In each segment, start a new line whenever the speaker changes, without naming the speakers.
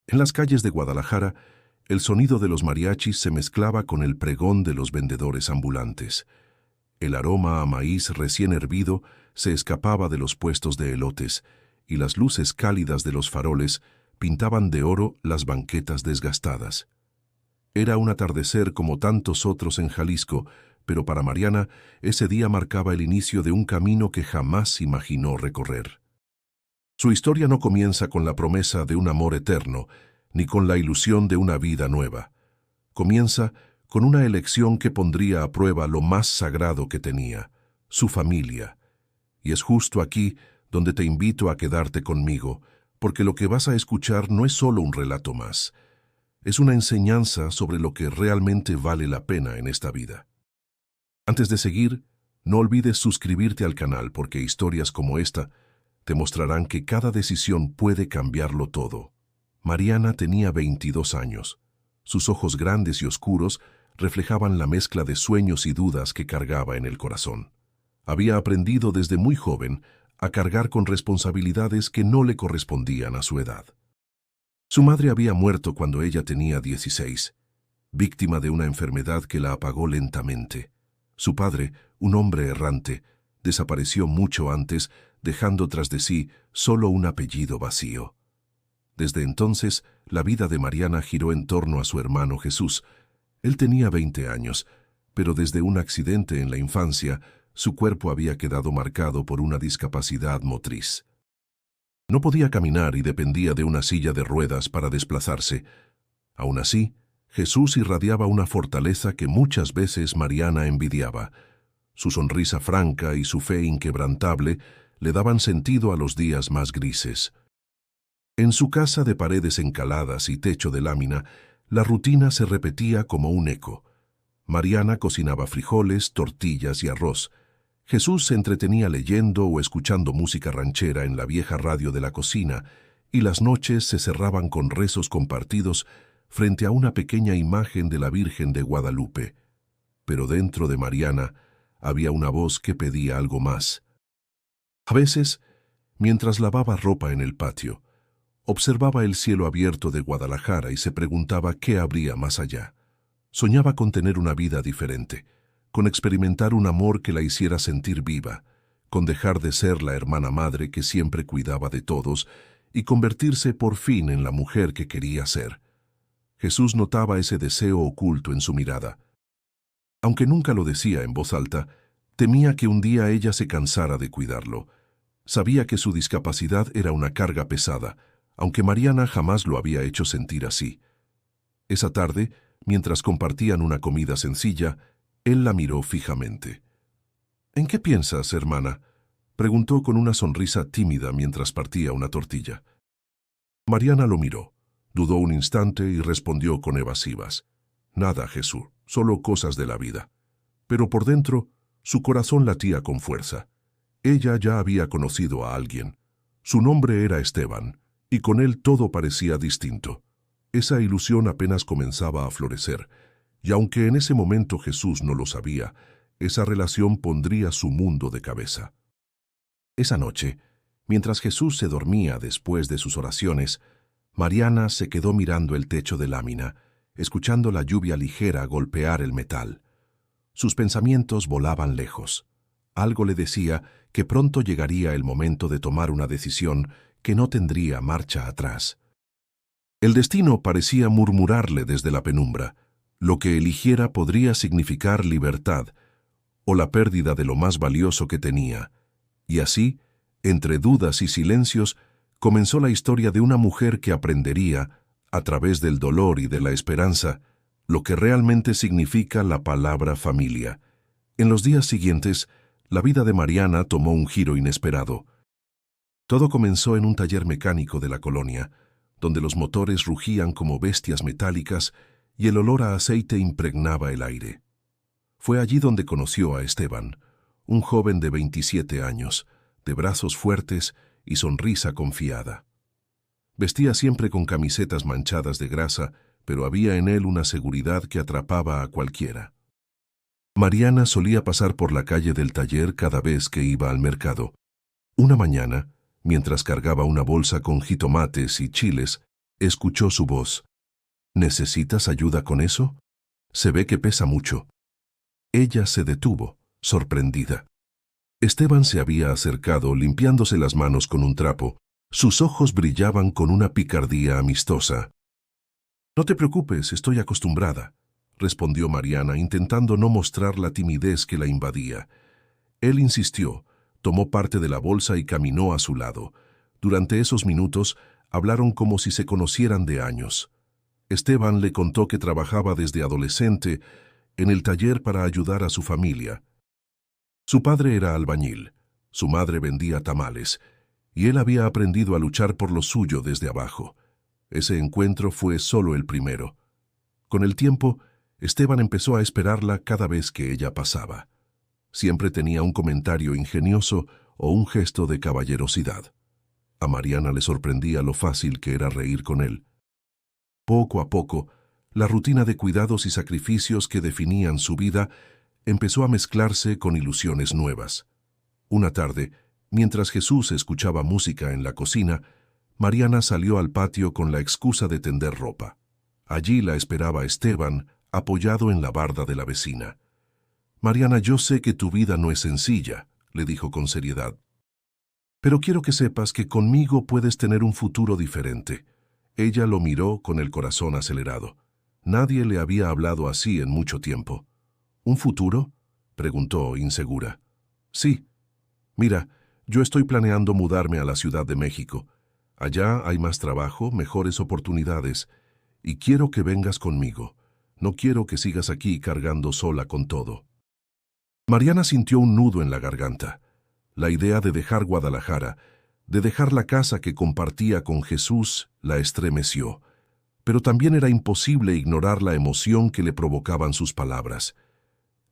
En las calles de Guadalajara, el sonido de los mariachis se mezclaba con el pregón de los vendedores ambulantes. El aroma a maíz recién hervido se escapaba de los puestos de elotes, y las luces cálidas de los faroles pintaban de oro las banquetas desgastadas. Era un atardecer como tantos otros en Jalisco, pero para Mariana ese día marcaba el inicio de un camino que jamás imaginó recorrer. Su historia no comienza con la promesa de un amor eterno, ni con la ilusión de una vida nueva. Comienza con una elección que pondría a prueba lo más sagrado que tenía, su familia. Y es justo aquí donde te invito a quedarte conmigo, porque lo que vas a escuchar no es solo un relato más. Es una enseñanza sobre lo que realmente vale la pena en esta vida. Antes de seguir, no olvides suscribirte al canal porque historias como esta te mostrarán que cada decisión puede cambiarlo todo. Mariana tenía 22 años. Sus ojos grandes y oscuros reflejaban la mezcla de sueños y dudas que cargaba en el corazón. Había aprendido desde muy joven a cargar con responsabilidades que no le correspondían a su edad. Su madre había muerto cuando ella tenía 16, víctima de una enfermedad que la apagó lentamente. Su padre, un hombre errante, desapareció mucho antes, dejando tras de sí solo un apellido vacío. Desde entonces, la vida de Mariana giró en torno a su hermano Jesús. Él tenía 20 años, pero desde un accidente en la infancia, su cuerpo había quedado marcado por una discapacidad motriz. No podía caminar y dependía de una silla de ruedas para desplazarse. Aún así, Jesús irradiaba una fortaleza que muchas veces Mariana envidiaba. Su sonrisa franca y su fe inquebrantable le daban sentido a los días más grises. En su casa de paredes encaladas y techo de lámina, la rutina se repetía como un eco. Mariana cocinaba frijoles, tortillas y arroz. Jesús se entretenía leyendo o escuchando música ranchera en la vieja radio de la cocina, y las noches se cerraban con rezos compartidos frente a una pequeña imagen de la Virgen de Guadalupe. Pero dentro de Mariana había una voz que pedía algo más. A veces, mientras lavaba ropa en el patio, observaba el cielo abierto de Guadalajara y se preguntaba qué habría más allá. Soñaba con tener una vida diferente, con experimentar un amor que la hiciera sentir viva, con dejar de ser la hermana madre que siempre cuidaba de todos y convertirse por fin en la mujer que quería ser. Jesús notaba ese deseo oculto en su mirada. Aunque nunca lo decía en voz alta, temía que un día ella se cansara de cuidarlo. Sabía que su discapacidad era una carga pesada, aunque Mariana jamás lo había hecho sentir así. Esa tarde, mientras compartían una comida sencilla, él la miró fijamente. «¿En qué piensas, hermana?», preguntó con una sonrisa tímida mientras partía una tortilla. Mariana lo miró, dudó un instante y respondió con evasivas. «Nada, Jesús, solo cosas de la vida». Pero por dentro, su corazón latía con fuerza. Ella ya había conocido a alguien. Su nombre era Esteban, y con él todo parecía distinto. Esa ilusión apenas comenzaba a florecer, y aunque en ese momento Jesús no lo sabía, esa relación pondría su mundo de cabeza. Esa noche, mientras Jesús se dormía después de sus oraciones, Mariana se quedó mirando el techo de lámina, escuchando la lluvia ligera golpear el metal. Sus pensamientos volaban lejos. Algo le decía que pronto llegaría el momento de tomar una decisión que no tendría marcha atrás. El destino parecía murmurarle desde la penumbra. Lo que eligiera podría significar libertad o la pérdida de lo más valioso que tenía. Y así, entre dudas y silencios, comenzó la historia de una mujer que aprendería, a través del dolor y de la esperanza, lo que realmente significa la palabra familia. En los días siguientes, la vida de Mariana tomó un giro inesperado. Todo comenzó en un taller mecánico de la colonia, donde los motores rugían como bestias metálicas y el olor a aceite impregnaba el aire. Fue allí donde conoció a Esteban, un joven de 27 años, de brazos fuertes y sonrisa confiada. Vestía siempre con camisetas manchadas de grasa, pero había en él una seguridad que atrapaba a cualquiera. Mariana solía pasar por la calle del taller cada vez que iba al mercado. Una mañana, mientras cargaba una bolsa con jitomates y chiles, Escuchó su voz. ¿Necesitas ayuda con eso? Se ve que pesa mucho. Ella se detuvo, sorprendida. Esteban se había acercado limpiándose las manos con un trapo. Sus ojos brillaban con una picardía amistosa. «No te preocupes, estoy acostumbrada», respondió Mariana, intentando no mostrar la timidez que la invadía. Él insistió, tomó parte de la bolsa y caminó a su lado. Durante esos minutos hablaron como si se conocieran de años. Esteban le contó que trabajaba desde adolescente en el taller para ayudar a su familia. Su padre era albañil, su madre vendía tamales, y él había aprendido a luchar por lo suyo desde abajo. Ese encuentro fue solo el primero. Con el tiempo, Esteban empezó a esperarla cada vez que ella pasaba. Siempre tenía un comentario ingenioso o un gesto de caballerosidad. A Mariana le sorprendía lo fácil que era reír con él. Poco a poco, la rutina de cuidados y sacrificios que definían su vida empezó a mezclarse con ilusiones nuevas. Una tarde, mientras Jesús escuchaba música en la cocina, Mariana salió al patio con la excusa de tender ropa. Allí la esperaba Esteban, apoyado en la barda de la vecina. «Mariana, yo sé que tu vida no es sencilla», le dijo con seriedad. «Pero quiero que sepas que conmigo puedes tener un futuro diferente». Ella lo miró con el corazón acelerado. Nadie le había hablado así en mucho tiempo. «¿Un futuro?», preguntó, insegura. «Sí. Mira, yo estoy planeando mudarme a la Ciudad de México. Allá hay más trabajo, mejores oportunidades, y quiero que vengas conmigo. No quiero que sigas aquí cargando sola con todo». Mariana sintió un nudo en la garganta. La idea de dejar Guadalajara, de dejar la casa que compartía con Jesús, la estremeció. Pero también era imposible ignorar la emoción que le provocaban sus palabras.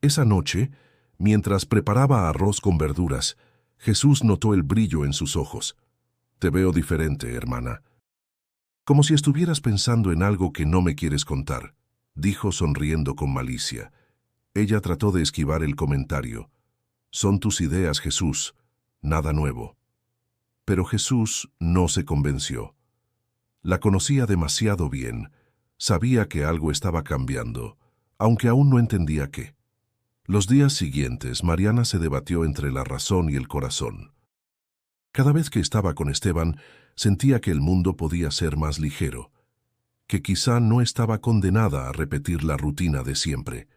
Esa noche, mientras preparaba arroz con verduras, Jesús notó el brillo en sus ojos. «Te veo diferente, hermana. Como si estuvieras pensando en algo que no me quieres contar», dijo sonriendo con malicia. Ella trató de esquivar el comentario. «Son tus ideas, Jesús, nada nuevo». Pero Jesús no se convenció. La conocía demasiado bien, sabía que algo estaba cambiando, aunque aún no entendía qué. Los días siguientes, Mariana se debatió entre la razón y el corazón. Cada vez que estaba con Esteban, sentía que el mundo podía ser más ligero, que quizá no estaba condenada a repetir la rutina de siempre.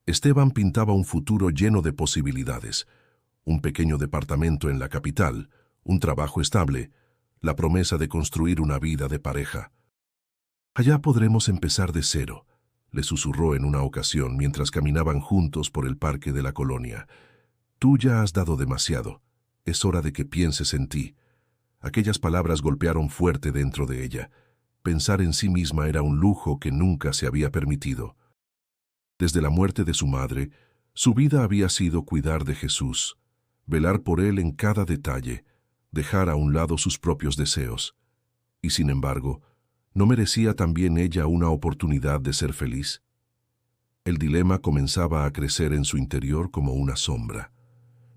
Esteban pintaba un futuro lleno de posibilidades, un pequeño departamento en la capital, un trabajo estable, la promesa de construir una vida de pareja. «Allá podremos empezar de cero», le susurró en una ocasión mientras caminaban juntos por el parque de la colonia. «Tú ya has dado demasiado. Es hora de que pienses en ti». Aquellas palabras golpearon fuerte dentro de ella. Pensar en sí misma era un lujo que nunca se había permitido. Desde la muerte de su madre, su vida había sido cuidar de Jesús, velar por él en cada detalle, dejar a un lado sus propios deseos. Y sin embargo, ¿no merecía también ella una oportunidad de ser feliz? El dilema comenzaba a crecer en su interior como una sombra.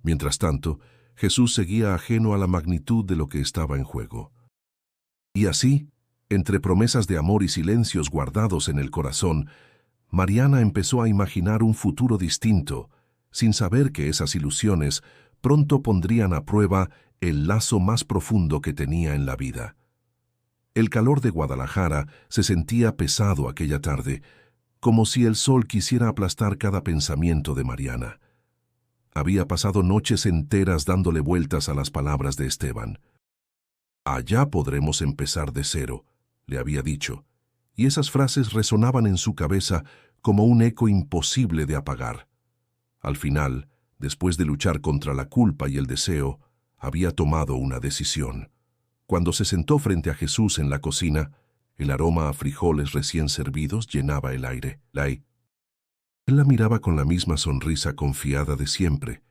Mientras tanto, Jesús seguía ajeno a la magnitud de lo que estaba en juego. Y así, entre promesas de amor y silencios guardados en el corazón, Mariana empezó a imaginar un futuro distinto, sin saber que esas ilusiones pronto pondrían a prueba el lazo más profundo que tenía en la vida. El calor de Guadalajara se sentía pesado aquella tarde, como si el sol quisiera aplastar cada pensamiento de Mariana. Había pasado noches enteras dándole vueltas a las palabras de Esteban. «Allá podremos empezar de cero», le había dicho, y esas frases resonaban en su cabeza como un eco imposible de apagar. Al final, después de luchar contra la culpa y el deseo, había tomado una decisión. Cuando se sentó frente a Jesús en la cocina, el aroma a frijoles recién servidos llenaba el aire. Él la miraba con la misma sonrisa confiada de siempre,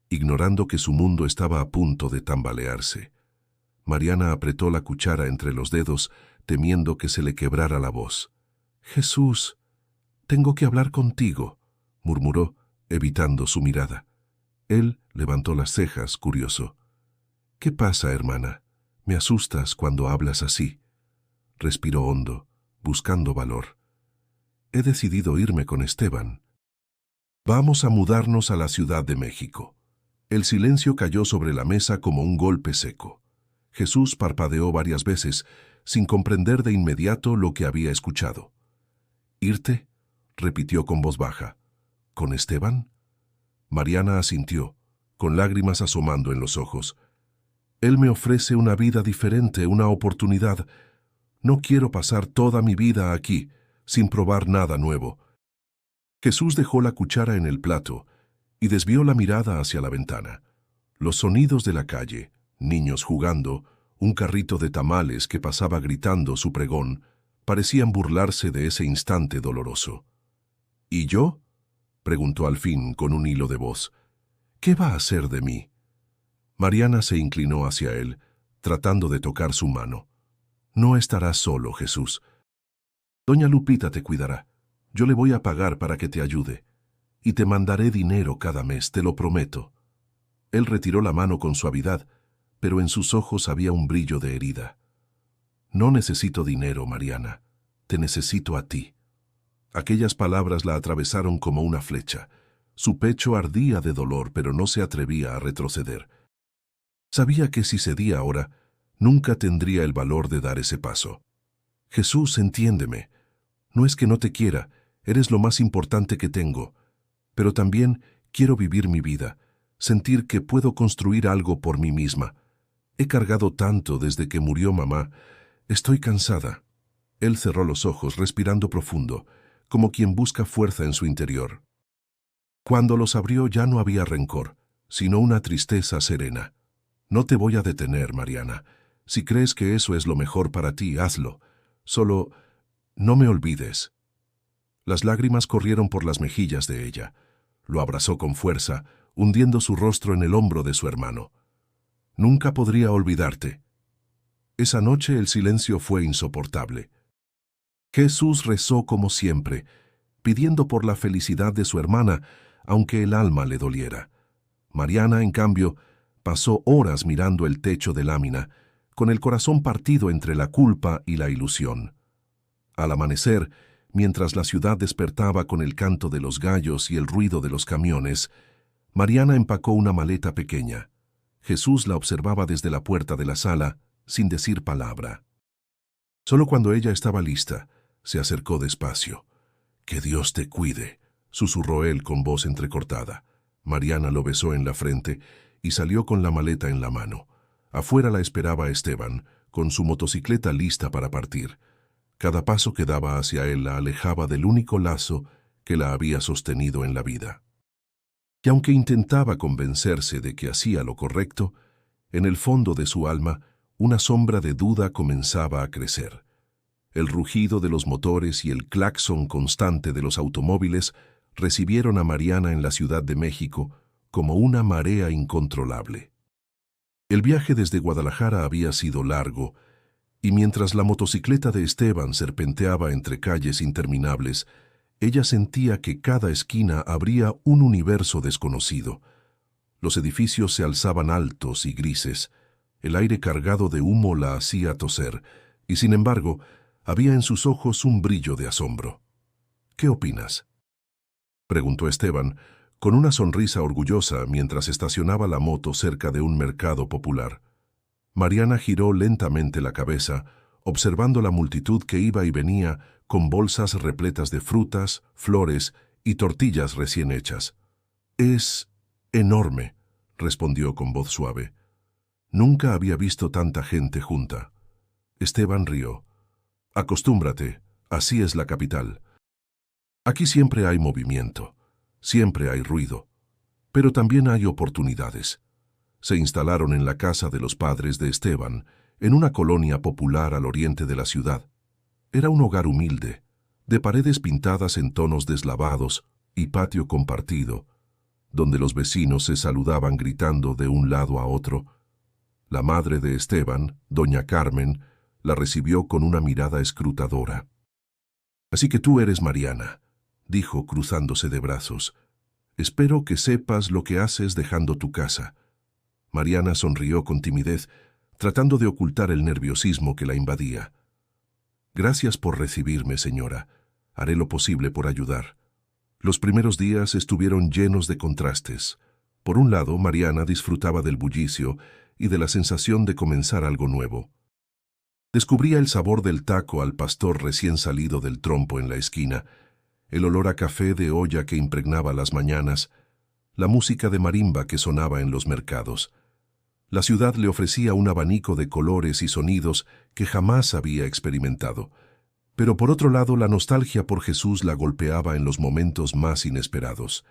ignorando que su mundo estaba a punto de tambalearse. Mariana apretó la cuchara entre los dedos, temiendo que se le quebrara la voz. «Jesús, tengo que hablar contigo», murmuró, evitando su mirada. Él levantó las cejas, curioso. «¿Qué pasa, hermana? Me asustas cuando hablas así». Respiró hondo, buscando valor. He decidido irme con Esteban. Vamos a mudarnos a la Ciudad de México. El silencio cayó sobre la mesa como un golpe seco. Jesús parpadeó varias veces, sin comprender de inmediato lo que había escuchado. «¿Irte?», repitió con voz baja. «¿Con Esteban?». Mariana asintió, con lágrimas asomando en los ojos. «Él me ofrece una vida diferente, una oportunidad. No quiero pasar toda mi vida aquí, sin probar nada nuevo». Jesús dejó la cuchara en el plato y desvió la mirada hacia la ventana. Los sonidos de la calle, niños jugando, un carrito de tamales que pasaba gritando su pregón, parecían burlarse de ese instante doloroso. «¿Y yo?», preguntó al fin con un hilo de voz. «¿Qué va a hacer de mí?». Mariana se inclinó hacia él, tratando de tocar su mano. «No estarás solo, Jesús. Doña Lupita te cuidará. Yo le voy a pagar para que te ayude. Y te mandaré dinero cada mes, te lo prometo». Él retiró la mano con suavidad, pero en sus ojos había un brillo de herida. «No necesito dinero, Mariana. Te necesito a ti». Aquellas palabras la atravesaron como una flecha. Su pecho ardía de dolor, pero no se atrevía a retroceder. Sabía que si cedía ahora, nunca tendría el valor de dar ese paso. «Jesús, entiéndeme. No es que no te quiera, eres lo más importante que tengo. Pero también quiero vivir mi vida, sentir que puedo construir algo por mí misma. He cargado tanto desde que murió mamá. Estoy cansada». Él cerró los ojos, respirando profundo, como quien busca fuerza en su interior. Cuando los abrió ya no había rencor, sino una tristeza serena. «No te voy a detener, Mariana. Si crees que eso es lo mejor para ti, hazlo. Solo no me olvides». Las lágrimas corrieron por las mejillas de ella. Lo abrazó con fuerza, hundiendo su rostro en el hombro de su hermano. «Nunca podría olvidarte». Esa noche el silencio fue insoportable. Jesús rezó como siempre, pidiendo por la felicidad de su hermana, aunque el alma le doliera. Mariana, en cambio, pasó horas mirando el techo de lámina, con el corazón partido entre la culpa y la ilusión. Al amanecer, mientras la ciudad despertaba con el canto de los gallos y el ruido de los camiones, Mariana empacó una maleta pequeña. Jesús la observaba desde la puerta de la sala, sin decir palabra. Solo cuando ella estaba lista, se acercó despacio. «Que Dios te cuide», susurró él con voz entrecortada. Mariana lo besó en la frente y salió con la maleta en la mano. Afuera la esperaba Esteban, con su motocicleta lista para partir. Cada paso que daba hacia él la alejaba del único lazo que la había sostenido en la vida. Y aunque intentaba convencerse de que hacía lo correcto, en el fondo de su alma una sombra de duda comenzaba a crecer. El rugido de los motores y el claxon constante de los automóviles recibieron a Mariana en la Ciudad de México como una marea incontrolable. El viaje desde Guadalajara había sido largo, y mientras la motocicleta de Esteban serpenteaba entre calles interminables, ella sentía que cada esquina abría un universo desconocido. Los edificios se alzaban altos y grises, el aire cargado de humo la hacía toser, y sin embargo, había en sus ojos un brillo de asombro. «¿Qué opinas?», preguntó Esteban, con una sonrisa orgullosa mientras estacionaba la moto cerca de un mercado popular. Mariana giró lentamente la cabeza, observando la multitud que iba y venía con bolsas repletas de frutas, flores y tortillas recién hechas. «Es enorme», respondió con voz suave. Nunca había visto tanta gente junta. Esteban rió. «Acostúmbrate, así es la capital. Aquí siempre hay movimiento, siempre hay ruido, pero también hay oportunidades». Se instalaron en la casa de los padres de Esteban, en una colonia popular al oriente de la ciudad. Era un hogar humilde, de paredes pintadas en tonos deslavados y patio compartido, donde los vecinos se saludaban gritando de un lado a otro. La madre de Esteban, doña Carmen, la recibió con una mirada escrutadora. «Así que tú eres Mariana», dijo cruzándose de brazos. «Espero que sepas lo que haces dejando tu casa». Mariana sonrió con timidez, tratando de ocultar el nerviosismo que la invadía. Gracias por recibirme, señora. Haré lo posible por ayudar. Los primeros días estuvieron llenos de contrastes. Por un lado, Mariana disfrutaba del bullicio y de la sensación de comenzar algo nuevo. Descubría el sabor del taco al pastor recién salido del trompo en la esquina, el olor a café de olla que impregnaba las mañanas, la música de marimba que sonaba en los mercados. La ciudad le ofrecía un abanico de colores y sonidos que jamás había experimentado. Pero por otro lado, la nostalgia por Jesús la golpeaba en los momentos más inesperados.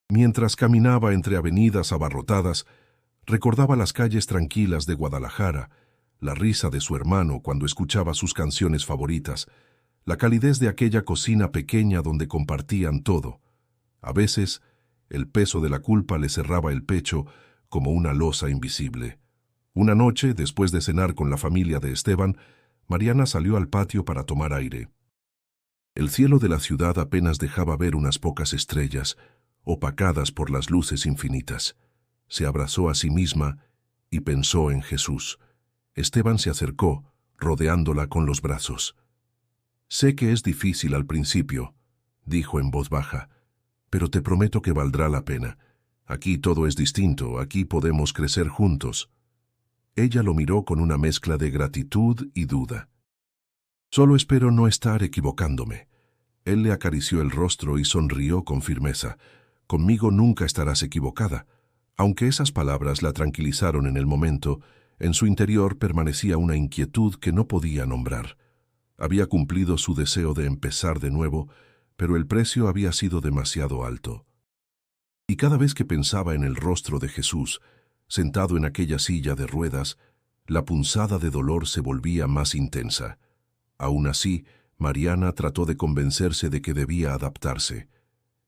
Mientras caminaba entre avenidas abarrotadas, recordaba las calles tranquilas de Guadalajara, la risa de su hermano cuando escuchaba sus canciones favoritas, la calidez de aquella cocina pequeña donde compartían todo. A veces, el peso de la culpa le cerraba el pecho como una losa invisible. Una noche, después de cenar con la familia de Esteban, Mariana salió al patio para tomar aire. El cielo de la ciudad apenas dejaba ver unas pocas estrellas, opacadas por las luces infinitas. Se abrazó a sí misma y pensó en Jesús. Esteban se acercó, rodeándola con los brazos. «Sé que es difícil al principio», dijo en voz baja, «pero te prometo que valdrá la pena. Aquí todo es distinto, aquí podemos crecer juntos». Ella lo miró con una mezcla de gratitud y duda. «Solo espero no estar equivocándome». Él le acarició el rostro y sonrió con firmeza. «Conmigo nunca estarás equivocada». Aunque esas palabras la tranquilizaron en el momento, en su interior permanecía una inquietud que no podía nombrar. Había cumplido su deseo de empezar de nuevo, pero el precio había sido demasiado alto. Y cada vez que pensaba en el rostro de Jesús, sentado en aquella silla de ruedas, la punzada de dolor se volvía más intensa. Aún así, Mariana trató de convencerse de que debía adaptarse.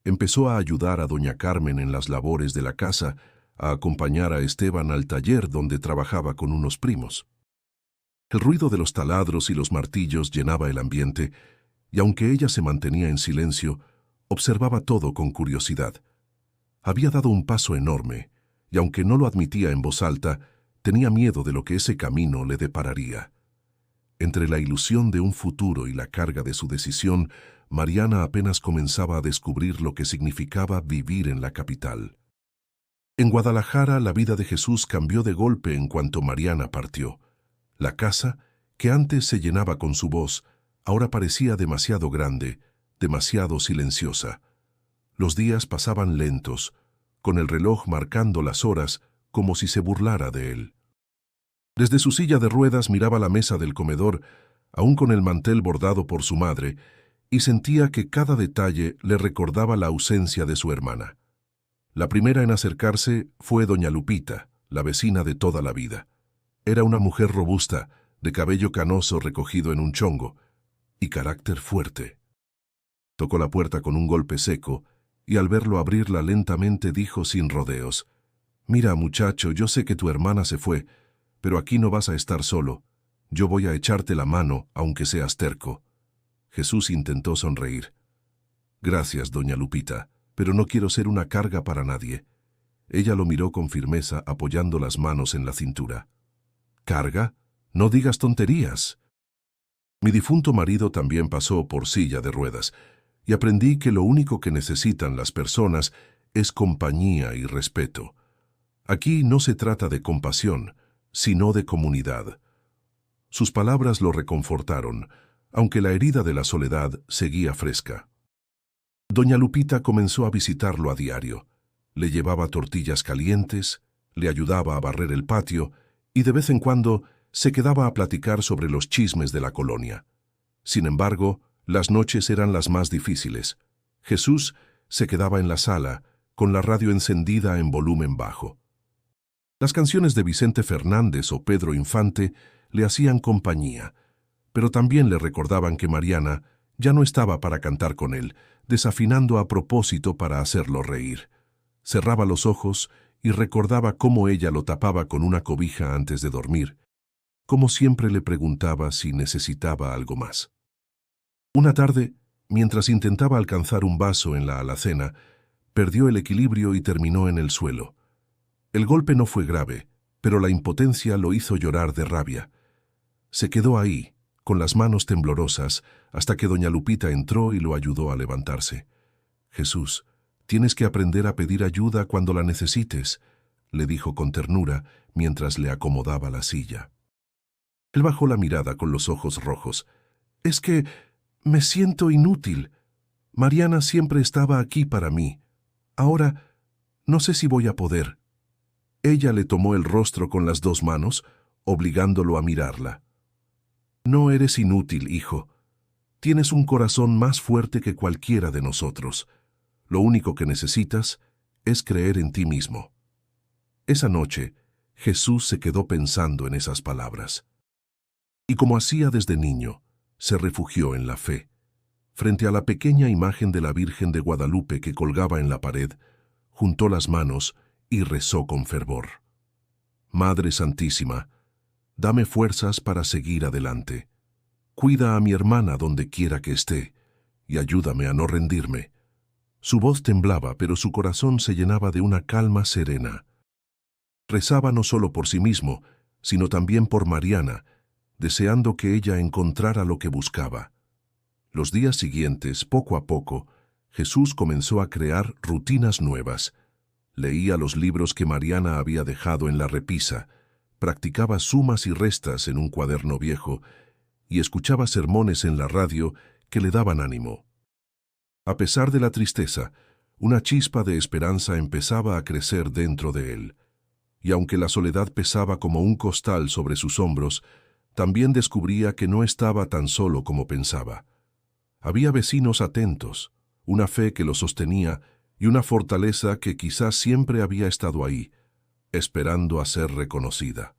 Empezó a ayudar a doña Carmen en las labores de la casa, a acompañar a Esteban al taller donde trabajaba con unos primos. El ruido de los taladros y los martillos llenaba el ambiente, y aunque ella se mantenía en silencio, observaba todo con curiosidad. Había dado un paso enorme, y aunque no lo admitía en voz alta, tenía miedo de lo que ese camino le depararía. Entre la ilusión de un futuro y la carga de su decisión, Mariana apenas comenzaba a descubrir lo que significaba vivir en la capital. En Guadalajara, la vida de Jesús cambió de golpe en cuanto Mariana partió. La casa, que antes se llenaba con su voz, ahora parecía demasiado grande, demasiado silenciosa. Los días pasaban lentos, con el reloj marcando las horas como si se burlara de él. Desde su silla de ruedas miraba la mesa del comedor, aún con el mantel bordado por su madre, y sentía que cada detalle le recordaba la ausencia de su hermana. La primera en acercarse fue doña Lupita, la vecina de toda la vida. Era una mujer robusta, de cabello canoso recogido en un chongo, y carácter fuerte. Tocó la puerta con un golpe seco, y al verlo abrirla lentamente dijo sin rodeos: «Mira, muchacho, yo sé que tu hermana se fue, pero aquí no vas a estar solo. Yo voy a echarte la mano, aunque seas terco». Jesús intentó sonreír. «Gracias, doña Lupita, pero no quiero ser una carga para nadie». Ella lo miró con firmeza, apoyando las manos en la cintura. «¿Carga? No digas tonterías». Mi difunto marido también pasó por silla de ruedas, y aprendí que lo único que necesitan las personas es compañía y respeto. Aquí no se trata de compasión, sino de comunidad. Sus palabras lo reconfortaron, aunque la herida de la soledad seguía fresca. Doña Lupita comenzó a visitarlo a diario. Le llevaba tortillas calientes, le ayudaba a barrer el patio y de vez en cuando se quedaba a platicar sobre los chismes de la colonia. Sin embargo, las noches eran las más difíciles. Jesús se quedaba en la sala, con la radio encendida en volumen bajo. Las canciones de Vicente Fernández o Pedro Infante le hacían compañía, pero también le recordaban que Mariana ya no estaba para cantar con él, desafinando a propósito para hacerlo reír. Cerraba los ojos y recordaba cómo ella lo tapaba con una cobija antes de dormir, como siempre le preguntaba si necesitaba algo más. Una tarde, mientras intentaba alcanzar un vaso en la alacena, perdió el equilibrio y terminó en el suelo. El golpe no fue grave, pero la impotencia lo hizo llorar de rabia. Se quedó ahí, con las manos temblorosas, hasta que doña Lupita entró y lo ayudó a levantarse. «Jesús, tienes que aprender a pedir ayuda cuando la necesites», le dijo con ternura mientras le acomodaba la silla. Él bajó la mirada con los ojos rojos. «Es que me siento inútil. Mariana siempre estaba aquí para mí. Ahora no sé si voy a poder». Ella le tomó el rostro con las dos manos, obligándolo a mirarla. «No eres inútil, hijo. Tienes un corazón más fuerte que cualquiera de nosotros. Lo único que necesitas es creer en ti mismo». Esa noche, Jesús se quedó pensando en esas palabras. Y como hacía desde niño, se refugió en la fe. Frente a la pequeña imagen de la Virgen de Guadalupe que colgaba en la pared, juntó las manos y rezó con fervor. «Madre Santísima, dame fuerzas para seguir adelante. Cuida a mi hermana donde quiera que esté y ayúdame a no rendirme». Su voz temblaba, pero su corazón se llenaba de una calma serena. Rezaba no solo por sí mismo, sino también por Mariana, deseando que ella encontrara lo que buscaba. Los días siguientes, poco a poco, Jesús comenzó a crear rutinas nuevas. Leía los libros que Mariana había dejado en la repisa, practicaba sumas y restas en un cuaderno viejo y escuchaba sermones en la radio que le daban ánimo. A pesar de la tristeza, una chispa de esperanza empezaba a crecer dentro de él. Y aunque la soledad pesaba como un costal sobre sus hombros, también descubría que no estaba tan solo como pensaba. Había vecinos atentos, una fe que lo sostenía y una fortaleza que quizás siempre había estado ahí, esperando a ser reconocida.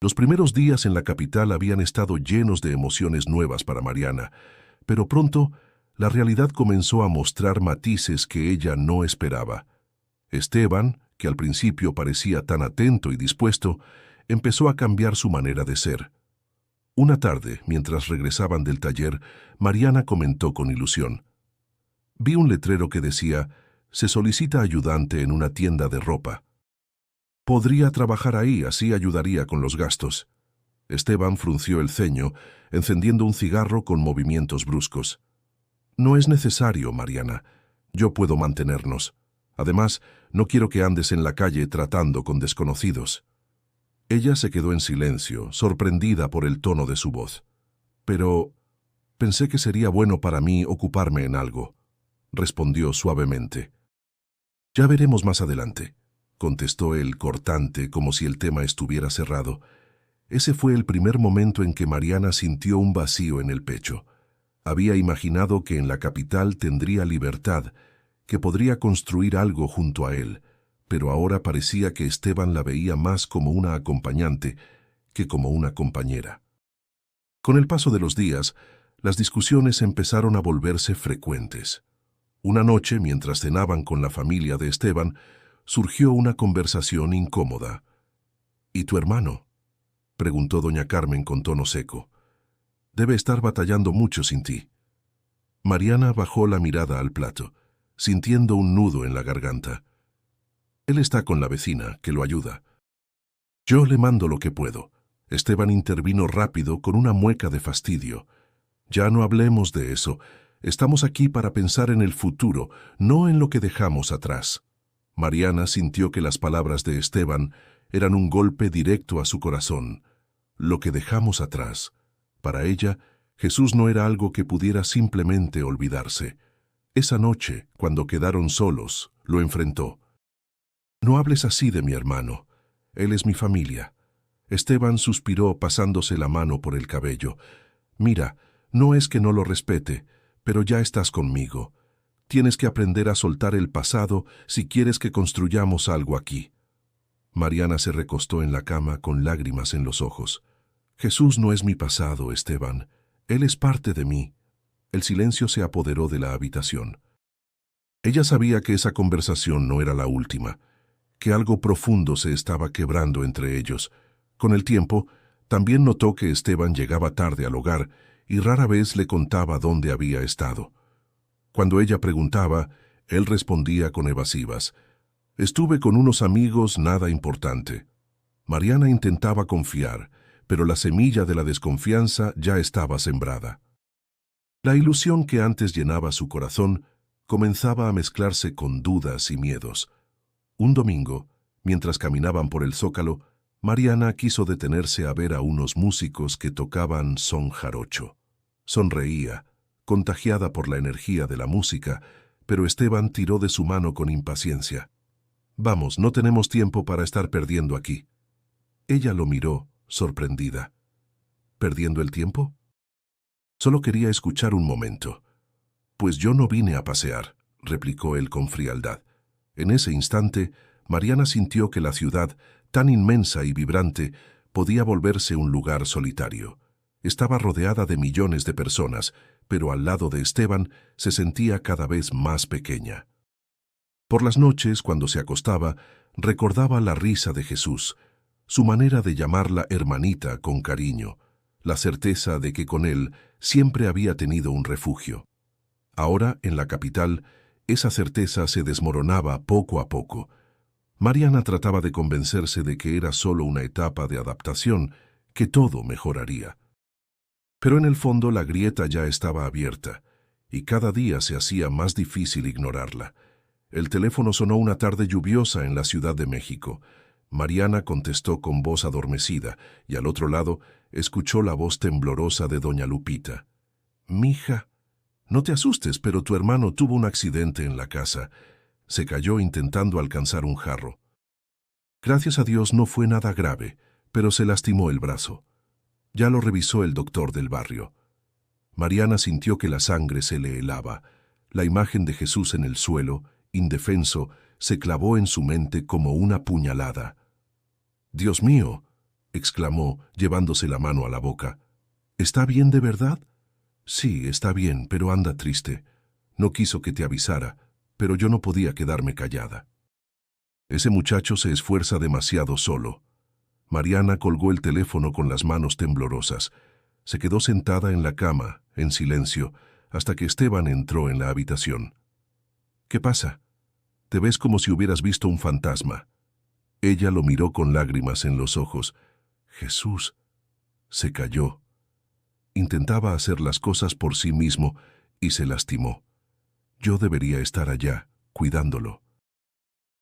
Los primeros días en la capital habían estado llenos de emociones nuevas para Mariana, pero pronto la realidad comenzó a mostrar matices que ella no esperaba. Esteban, que al principio parecía tan atento y dispuesto, empezó a cambiar su manera de ser. Una tarde, mientras regresaban del taller, Mariana comentó con ilusión: «Vi un letrero que decía, se solicita ayudante en una tienda de ropa. Podría trabajar ahí, así ayudaría con los gastos». Esteban frunció el ceño, encendiendo un cigarro con movimientos bruscos. «No es necesario, Mariana. Yo puedo mantenernos. Además, no quiero que andes en la calle tratando con desconocidos». Ella se quedó en silencio, sorprendida por el tono de su voz. «Pero pensé que sería bueno para mí ocuparme en algo», respondió suavemente. «Ya veremos más adelante», contestó él cortante, como si el tema estuviera cerrado. Ese fue el primer momento en que Mariana sintió un vacío en el pecho. Había imaginado que en la capital tendría libertad, que podría construir algo junto a él, pero ahora parecía que Esteban la veía más como una acompañante que como una compañera. Con el paso de los días, las discusiones empezaron a volverse frecuentes. Una noche, mientras cenaban con la familia de Esteban, surgió una conversación incómoda. «¿Y tu hermano?», preguntó doña Carmen con tono seco. «Debe estar batallando mucho sin ti». Mariana bajó la mirada al plato, sintiendo un nudo en la garganta. «Él está con la vecina, que lo ayuda. Yo le mando lo que puedo». Esteban intervino rápido con una mueca de fastidio. «Ya no hablemos de eso. Estamos aquí para pensar en el futuro, no en lo que dejamos atrás». Mariana sintió que las palabras de Esteban eran un golpe directo a su corazón. Lo que dejamos atrás. Para ella, Jesús no era algo que pudiera simplemente olvidarse. Esa noche, cuando quedaron solos, lo enfrentó. «No hables así de mi hermano. Él es mi familia». Esteban suspiró pasándose la mano por el cabello. «Mira, no es que no lo respete, pero ya estás conmigo. Tienes que aprender a soltar el pasado si quieres que construyamos algo aquí». Mariana se recostó en la cama con lágrimas en los ojos. «Jesús no es mi pasado, Esteban. Él es parte de mí». El silencio se apoderó de la habitación. Ella sabía que esa conversación no era la última, que algo profundo se estaba quebrando entre ellos. Con el tiempo, también notó que Esteban llegaba tarde al hogar y rara vez le contaba dónde había estado. Cuando ella preguntaba, él respondía con evasivas. «Estuve con unos amigos, nada importante». Mariana intentaba confiar, pero la semilla de la desconfianza ya estaba sembrada. La ilusión que antes llenaba su corazón comenzaba a mezclarse con dudas y miedos. Un domingo, mientras caminaban por el Zócalo, Mariana quiso detenerse a ver a unos músicos que tocaban son jarocho. Sonreía, contagiada por la energía de la música, pero Esteban tiró de su mano con impaciencia. «Vamos, no tenemos tiempo para estar perdiendo aquí». Ella lo miró, sorprendida. ¿Perdiendo el tiempo? Solo quería escuchar un momento. «Pues yo no vine a pasear», replicó él con frialdad. En ese instante, Mariana sintió que la ciudad, tan inmensa y vibrante, podía volverse un lugar solitario. Estaba rodeada de millones de personas, pero al lado de Esteban se sentía cada vez más pequeña. Por las noches, cuando se acostaba, recordaba la risa de Jesús, su manera de llamarla hermanita con cariño, la certeza de que con él siempre había tenido un refugio. Ahora, en la capital, esa certeza se desmoronaba poco a poco. Mariana trataba de convencerse de que era solo una etapa de adaptación, que todo mejoraría. Pero en el fondo la grieta ya estaba abierta, y cada día se hacía más difícil ignorarla. El teléfono sonó una tarde lluviosa en la Ciudad de México. Mariana contestó con voz adormecida, y al otro lado escuchó la voz temblorosa de doña Lupita. «Mija, no te asustes, pero tu hermano tuvo un accidente en la casa. Se cayó intentando alcanzar un jarro. Gracias a Dios no fue nada grave, pero se lastimó el brazo. Ya lo revisó el doctor del barrio». Mariana sintió que la sangre se le helaba. La imagen de Jesús en el suelo, indefenso, se clavó en su mente como una puñalada. «Dios mío», exclamó, llevándose la mano a la boca. «¿Está bien de verdad?» «Sí, está bien, pero anda triste. No quiso que te avisara, pero yo no podía quedarme callada. Ese muchacho se esfuerza demasiado solo». Mariana colgó el teléfono con las manos temblorosas. Se quedó sentada en la cama, en silencio, hasta que Esteban entró en la habitación. «¿Qué pasa? Te ves como si hubieras visto un fantasma». Ella lo miró con lágrimas en los ojos. «Jesús». Se calló. Intentaba hacer las cosas por sí mismo y se lastimó. Yo debería estar allá, cuidándolo.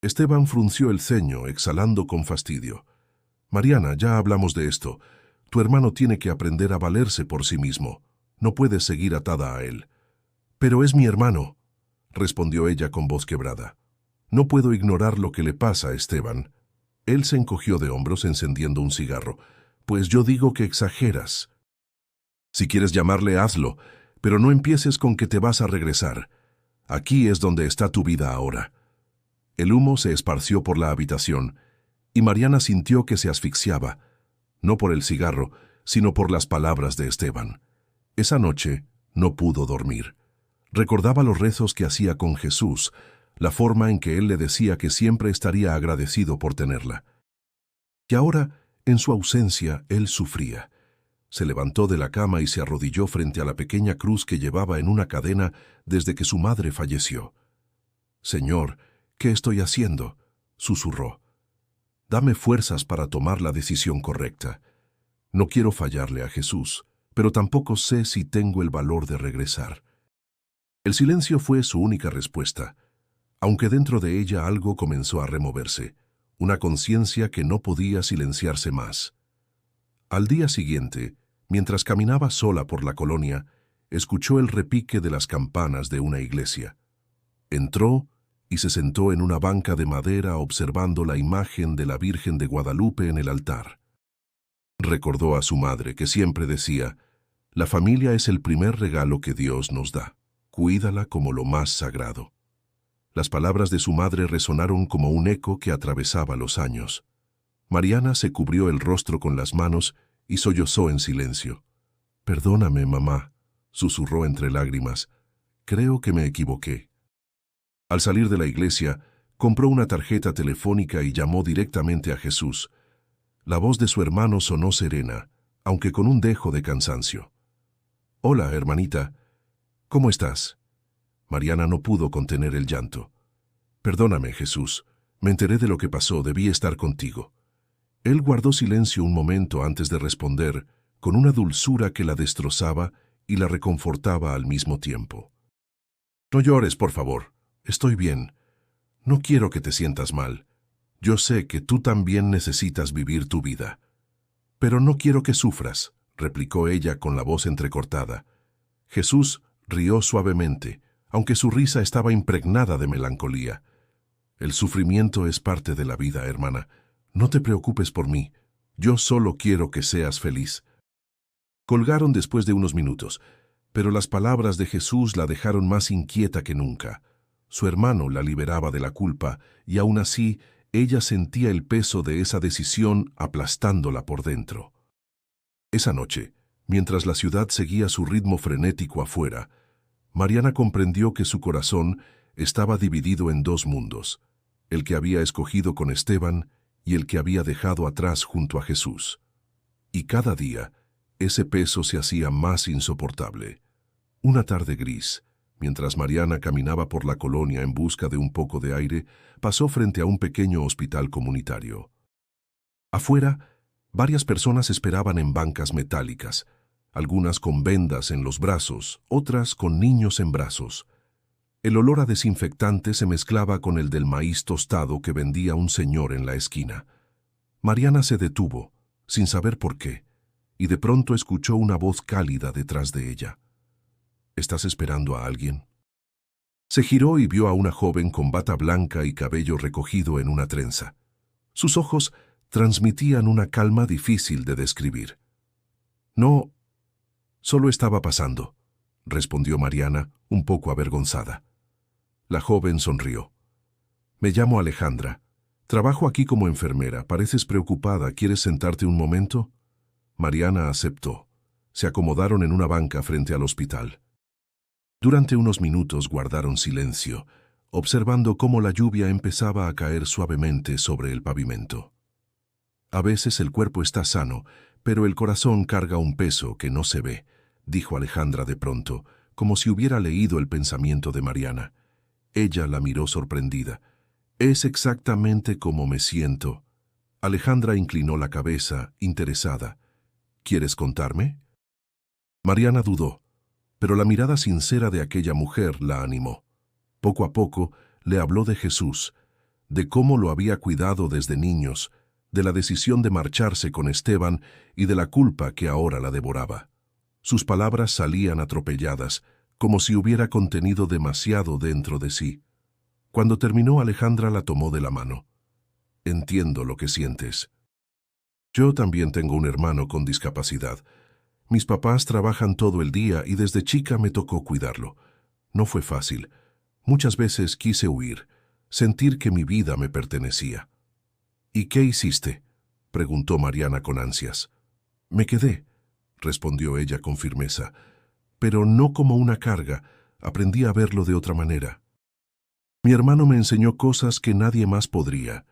Esteban frunció el ceño, exhalando con fastidio. «Mariana, ya hablamos de esto. Tu hermano tiene que aprender a valerse por sí mismo. No puedes seguir atada a él». «Pero es mi hermano», respondió ella con voz quebrada. «No puedo ignorar lo que le pasa a Esteban». Él se encogió de hombros encendiendo un cigarro. «Pues yo digo que exageras. Si quieres llamarle, hazlo, pero no empieces con que te vas a regresar. Aquí es donde está tu vida ahora». El humo se esparció por la habitación, y Mariana sintió que se asfixiaba, no por el cigarro, sino por las palabras de Esteban. Esa noche no pudo dormir. Recordaba los rezos que hacía con Jesús, la forma en que él le decía que siempre estaría agradecido por tenerla. Y ahora, en su ausencia, él sufría. Se levantó de la cama y se arrodilló frente a la pequeña cruz que llevaba en una cadena desde que su madre falleció. «Señor, ¿qué estoy haciendo?», susurró. «Dame fuerzas para tomar la decisión correcta. No quiero fallarle a Jesús, pero tampoco sé si tengo el valor de regresar». El silencio fue su única respuesta, aunque dentro de ella algo comenzó a removerse, una conciencia que no podía silenciarse más. Al día siguiente, mientras caminaba sola por la colonia, escuchó el repique de las campanas de una iglesia. Entró y se sentó en una banca de madera observando la imagen de la Virgen de Guadalupe en el altar. Recordó a su madre que siempre decía: «La familia es el primer regalo que Dios nos da. Cuídala como lo más sagrado». Las palabras de su madre resonaron como un eco que atravesaba los años. Mariana se cubrió el rostro con las manos y sollozó en silencio. «Perdóname, mamá», susurró entre lágrimas. «Creo que me equivoqué». Al salir de la iglesia, compró una tarjeta telefónica y llamó directamente a Jesús. La voz de su hermano sonó serena, aunque con un dejo de cansancio. «Hola, hermanita. ¿Cómo estás?». Mariana no pudo contener el llanto. «Perdóname, Jesús. Me enteré de lo que pasó, debí estar contigo». Él guardó silencio un momento antes de responder, con una dulzura que la destrozaba y la reconfortaba al mismo tiempo. No llores, por favor. Estoy bien. No quiero que te sientas mal. Yo sé que tú también necesitas vivir tu vida. Pero no quiero que sufras, replicó ella con la voz entrecortada. Jesús rió suavemente, aunque su risa estaba impregnada de melancolía. El sufrimiento es parte de la vida, hermana. No te preocupes por mí. Yo solo quiero que seas feliz. Colgaron después de unos minutos, pero las palabras de Jesús la dejaron más inquieta que nunca. Su hermano la liberaba de la culpa, y aún así ella sentía el peso de esa decisión aplastándola por dentro. Esa noche, mientras la ciudad seguía su ritmo frenético afuera, Mariana comprendió que su corazón estaba dividido en dos mundos, el que había escogido con Esteban y el que había dejado atrás junto a Jesús. Y cada día, ese peso se hacía más insoportable. Una tarde gris, mientras Mariana caminaba por la colonia en busca de un poco de aire, pasó frente a un pequeño hospital comunitario. Afuera, varias personas esperaban en bancas metálicas, algunas con vendas en los brazos, otras con niños en brazos. El olor a desinfectante se mezclaba con el del maíz tostado que vendía un señor en la esquina. Mariana se detuvo, sin saber por qué, y de pronto escuchó una voz cálida detrás de ella. ¿Estás esperando a alguien? Se giró y vio a una joven con bata blanca y cabello recogido en una trenza. Sus ojos transmitían una calma difícil de describir. No, solo estaba pasando, respondió Mariana, un poco avergonzada. La joven sonrió. Me llamo Alejandra. Trabajo aquí como enfermera. Pareces preocupada. ¿Quieres sentarte un momento? Mariana aceptó. Se acomodaron en una banca frente al hospital. Durante unos minutos guardaron silencio, observando cómo la lluvia empezaba a caer suavemente sobre el pavimento. A veces el cuerpo está sano, pero el corazón carga un peso que no se ve, dijo Alejandra de pronto, como si hubiera leído el pensamiento de Mariana. Ella la miró sorprendida. Es exactamente como me siento. Alejandra inclinó la cabeza, interesada. ¿Quieres contarme? Mariana dudó, pero la mirada sincera de aquella mujer la animó. Poco a poco le habló de Jesús, de cómo lo había cuidado desde niños, de la decisión de marcharse con Esteban y de la culpa que ahora la devoraba. Sus palabras salían atropelladas, como si hubiera contenido demasiado dentro de sí. Cuando terminó, Alejandra la tomó de la mano. Entiendo lo que sientes. Yo también tengo un hermano con discapacidad. Mis papás trabajan todo el día y desde chica me tocó cuidarlo. No fue fácil. Muchas veces quise huir, sentir que mi vida me pertenecía. ¿Y qué hiciste?, preguntó Mariana con ansias. Me quedé, respondió ella con firmeza, pero no como una carga. Aprendí a verlo de otra manera. Mi hermano me enseñó cosas que nadie más podría.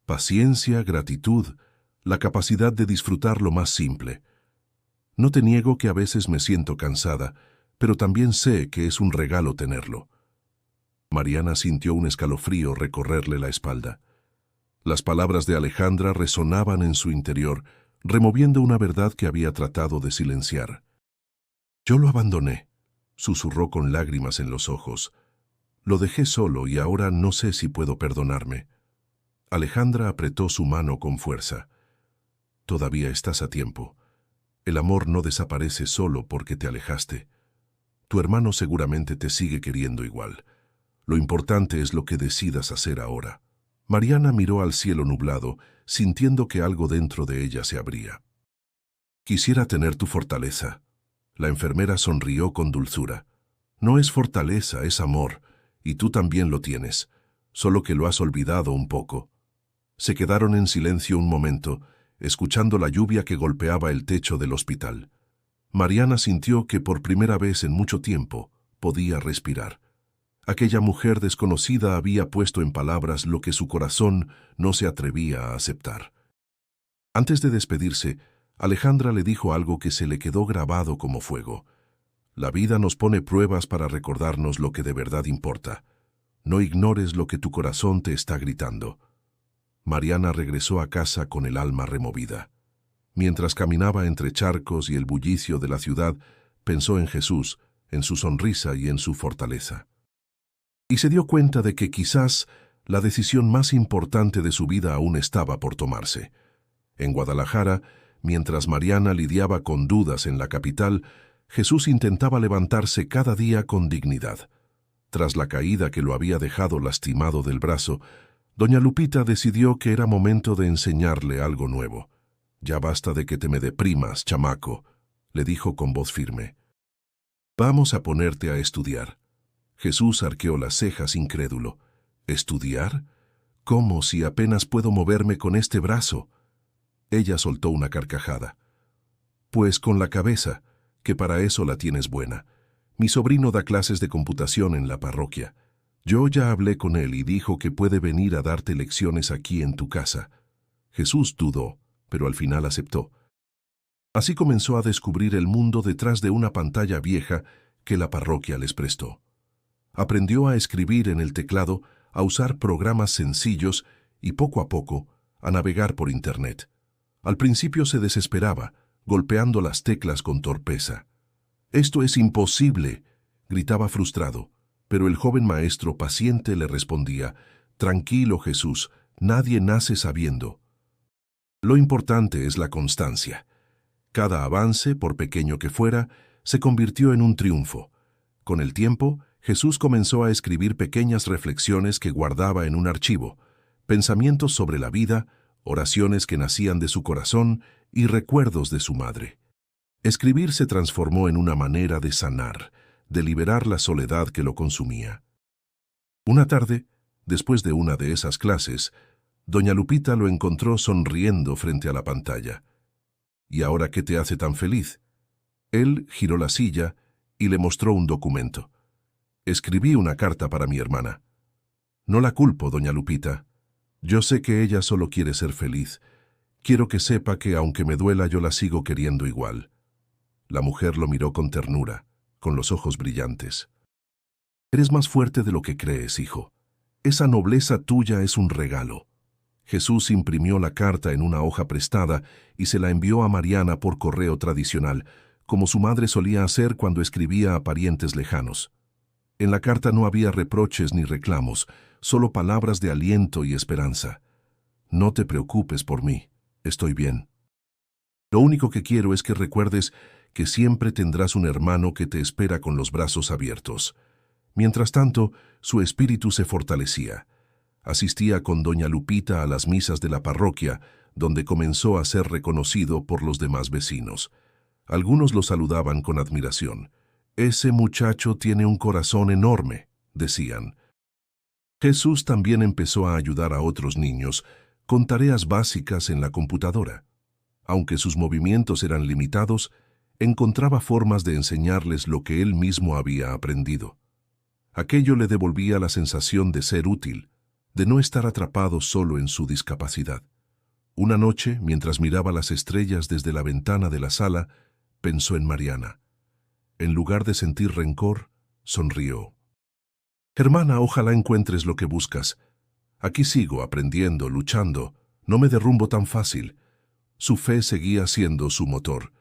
Paciencia, gratitud, la capacidad de disfrutar lo más simple. No te niego que a veces me siento cansada, pero también sé que es un regalo tenerlo. Mariana sintió un escalofrío recorrerle la espalda. Las palabras de Alejandra resonaban en su interior, removiendo una verdad que había tratado de silenciar. Yo lo abandoné, susurró con lágrimas en los ojos. Lo dejé solo y ahora no sé si puedo perdonarme. Alejandra apretó su mano con fuerza. Todavía estás a tiempo. El amor no desaparece solo porque te alejaste. Tu hermano seguramente te sigue queriendo igual. Lo importante es lo que decidas hacer ahora. Mariana miró al cielo nublado, sintiendo que algo dentro de ella se abría. Quisiera tener tu fortaleza. La enfermera sonrió con dulzura. No es fortaleza, es amor, y tú también lo tienes, solo que lo has olvidado un poco. Se quedaron en silencio un momento, escuchando la lluvia que golpeaba el techo del hospital. Mariana sintió que por primera vez en mucho tiempo podía respirar. Aquella mujer desconocida había puesto en palabras lo que su corazón no se atrevía a aceptar. Antes de despedirse, Alejandra le dijo algo que se le quedó grabado como fuego. La vida nos pone pruebas para recordarnos lo que de verdad importa. No ignores lo que tu corazón te está gritando. Mariana regresó a casa con el alma removida. Mientras caminaba entre charcos y el bullicio de la ciudad, pensó en Jesús, en su sonrisa y en su fortaleza. Y se dio cuenta de que quizás la decisión más importante de su vida aún estaba por tomarse. En Guadalajara, mientras Mariana lidiaba con dudas en la capital, Jesús intentaba levantarse cada día con dignidad. Tras la caída que lo había dejado lastimado del brazo, doña Lupita decidió que era momento de enseñarle algo nuevo. «Ya basta de que te me deprimas, chamaco», le dijo con voz firme. «Vamos a ponerte a estudiar». Jesús arqueó las cejas incrédulo. «¿Estudiar? ¿Cómo si apenas puedo moverme con este brazo?» Ella soltó una carcajada. «Pues con la cabeza, que para eso la tienes buena. Mi sobrino da clases de computación en la parroquia. Yo ya hablé con él y dijo que puede venir a darte lecciones aquí en tu casa». Jesús dudó, pero al final aceptó. Así comenzó a descubrir el mundo detrás de una pantalla vieja que la parroquia les prestó. Aprendió a escribir en el teclado, a usar programas sencillos y poco a poco a navegar por Internet. Al principio se desesperaba, golpeando las teclas con torpeza. «Esto es imposible», gritaba frustrado, pero el joven maestro paciente le respondía: «Tranquilo, Jesús, nadie nace sabiendo. Lo importante es la constancia». Cada avance, por pequeño que fuera, se convirtió en un triunfo. Con el tiempo, Jesús comenzó a escribir pequeñas reflexiones que guardaba en un archivo, pensamientos sobre la vida, oraciones que nacían de su corazón y recuerdos de su madre. Escribir se transformó en una manera de sanar, de liberar la soledad que lo consumía. Una tarde, después de una de esas clases, doña Lupita lo encontró sonriendo frente a la pantalla. «¿Y ahora qué te hace tan feliz?». Él giró la silla y le mostró un documento. «Escribí una carta para mi hermana». «No la culpo, doña Lupita. Yo sé que ella solo quiere ser feliz. Quiero que sepa que, aunque me duela, yo la sigo queriendo igual». La mujer lo miró con ternura, con los ojos brillantes. «Eres más fuerte de lo que crees, hijo. Esa nobleza tuya es un regalo». Jesús imprimió la carta en una hoja prestada y se la envió a Mariana por correo tradicional, como su madre solía hacer cuando escribía a parientes lejanos. En la carta no había reproches ni reclamos, solo palabras de aliento y esperanza. «No te preocupes por mí, estoy bien. Lo único que quiero es que recuerdes que siempre tendrás un hermano que te espera con los brazos abiertos». Mientras tanto, su espíritu se fortalecía. Asistía con doña Lupita a las misas de la parroquia, donde comenzó a ser reconocido por los demás vecinos. Algunos lo saludaban con admiración. «Ese muchacho tiene un corazón enorme», decían. Jesús también empezó a ayudar a otros niños con tareas básicas en la computadora. Aunque sus movimientos eran limitados, encontraba formas de enseñarles lo que él mismo había aprendido. Aquello le devolvía la sensación de ser útil, de no estar atrapado solo en su discapacidad. Una noche, mientras miraba las estrellas desde la ventana de la sala, pensó en Mariana. En lugar de sentir rencor, sonrió. «Hermana, ojalá encuentres lo que buscas. Aquí sigo, aprendiendo, luchando. No me derrumbo tan fácil». Su fe seguía siendo su motor.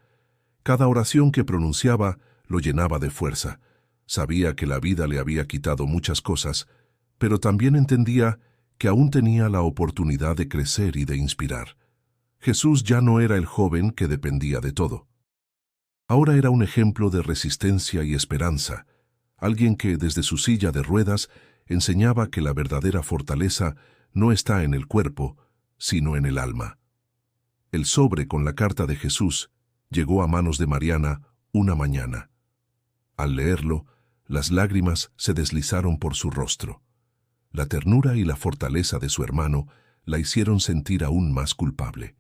Cada oración que pronunciaba lo llenaba de fuerza. Sabía que la vida le había quitado muchas cosas, pero también entendía que aún tenía la oportunidad de crecer y de inspirar. Jesús ya no era el joven que dependía de todo. Ahora era un ejemplo de resistencia y esperanza, alguien que desde su silla de ruedas enseñaba que la verdadera fortaleza no está en el cuerpo, sino en el alma. El sobre con la carta de Jesús llegó a manos de Mariana una mañana. Al leerlo, las lágrimas se deslizaron por su rostro. La ternura y la fortaleza de su hermano la hicieron sentir aún más culpable.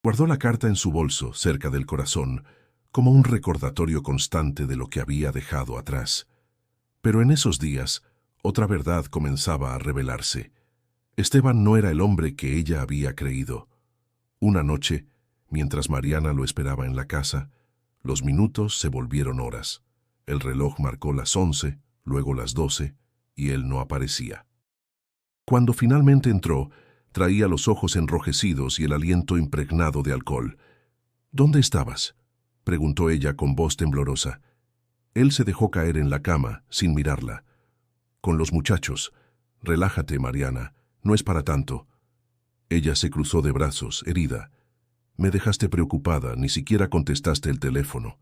Guardó la carta en su bolso, cerca del corazón, como un recordatorio constante de lo que había dejado atrás. Pero en esos días, otra verdad comenzaba a revelarse. Esteban no era el hombre que ella había creído. Una noche, mientras Mariana lo esperaba en la casa, los minutos se volvieron horas. El reloj marcó las 11, luego las 12, y él no aparecía. Cuando finalmente entró, Traía los ojos enrojecidos y el aliento impregnado de alcohol. «¿Dónde estabas?», preguntó ella con voz temblorosa. Él se dejó caer en la cama, sin mirarla. «Con los muchachos. Relájate, Mariana. No es para tanto». Ella se cruzó de brazos, herida. «Me dejaste preocupada, ni siquiera contestaste el teléfono».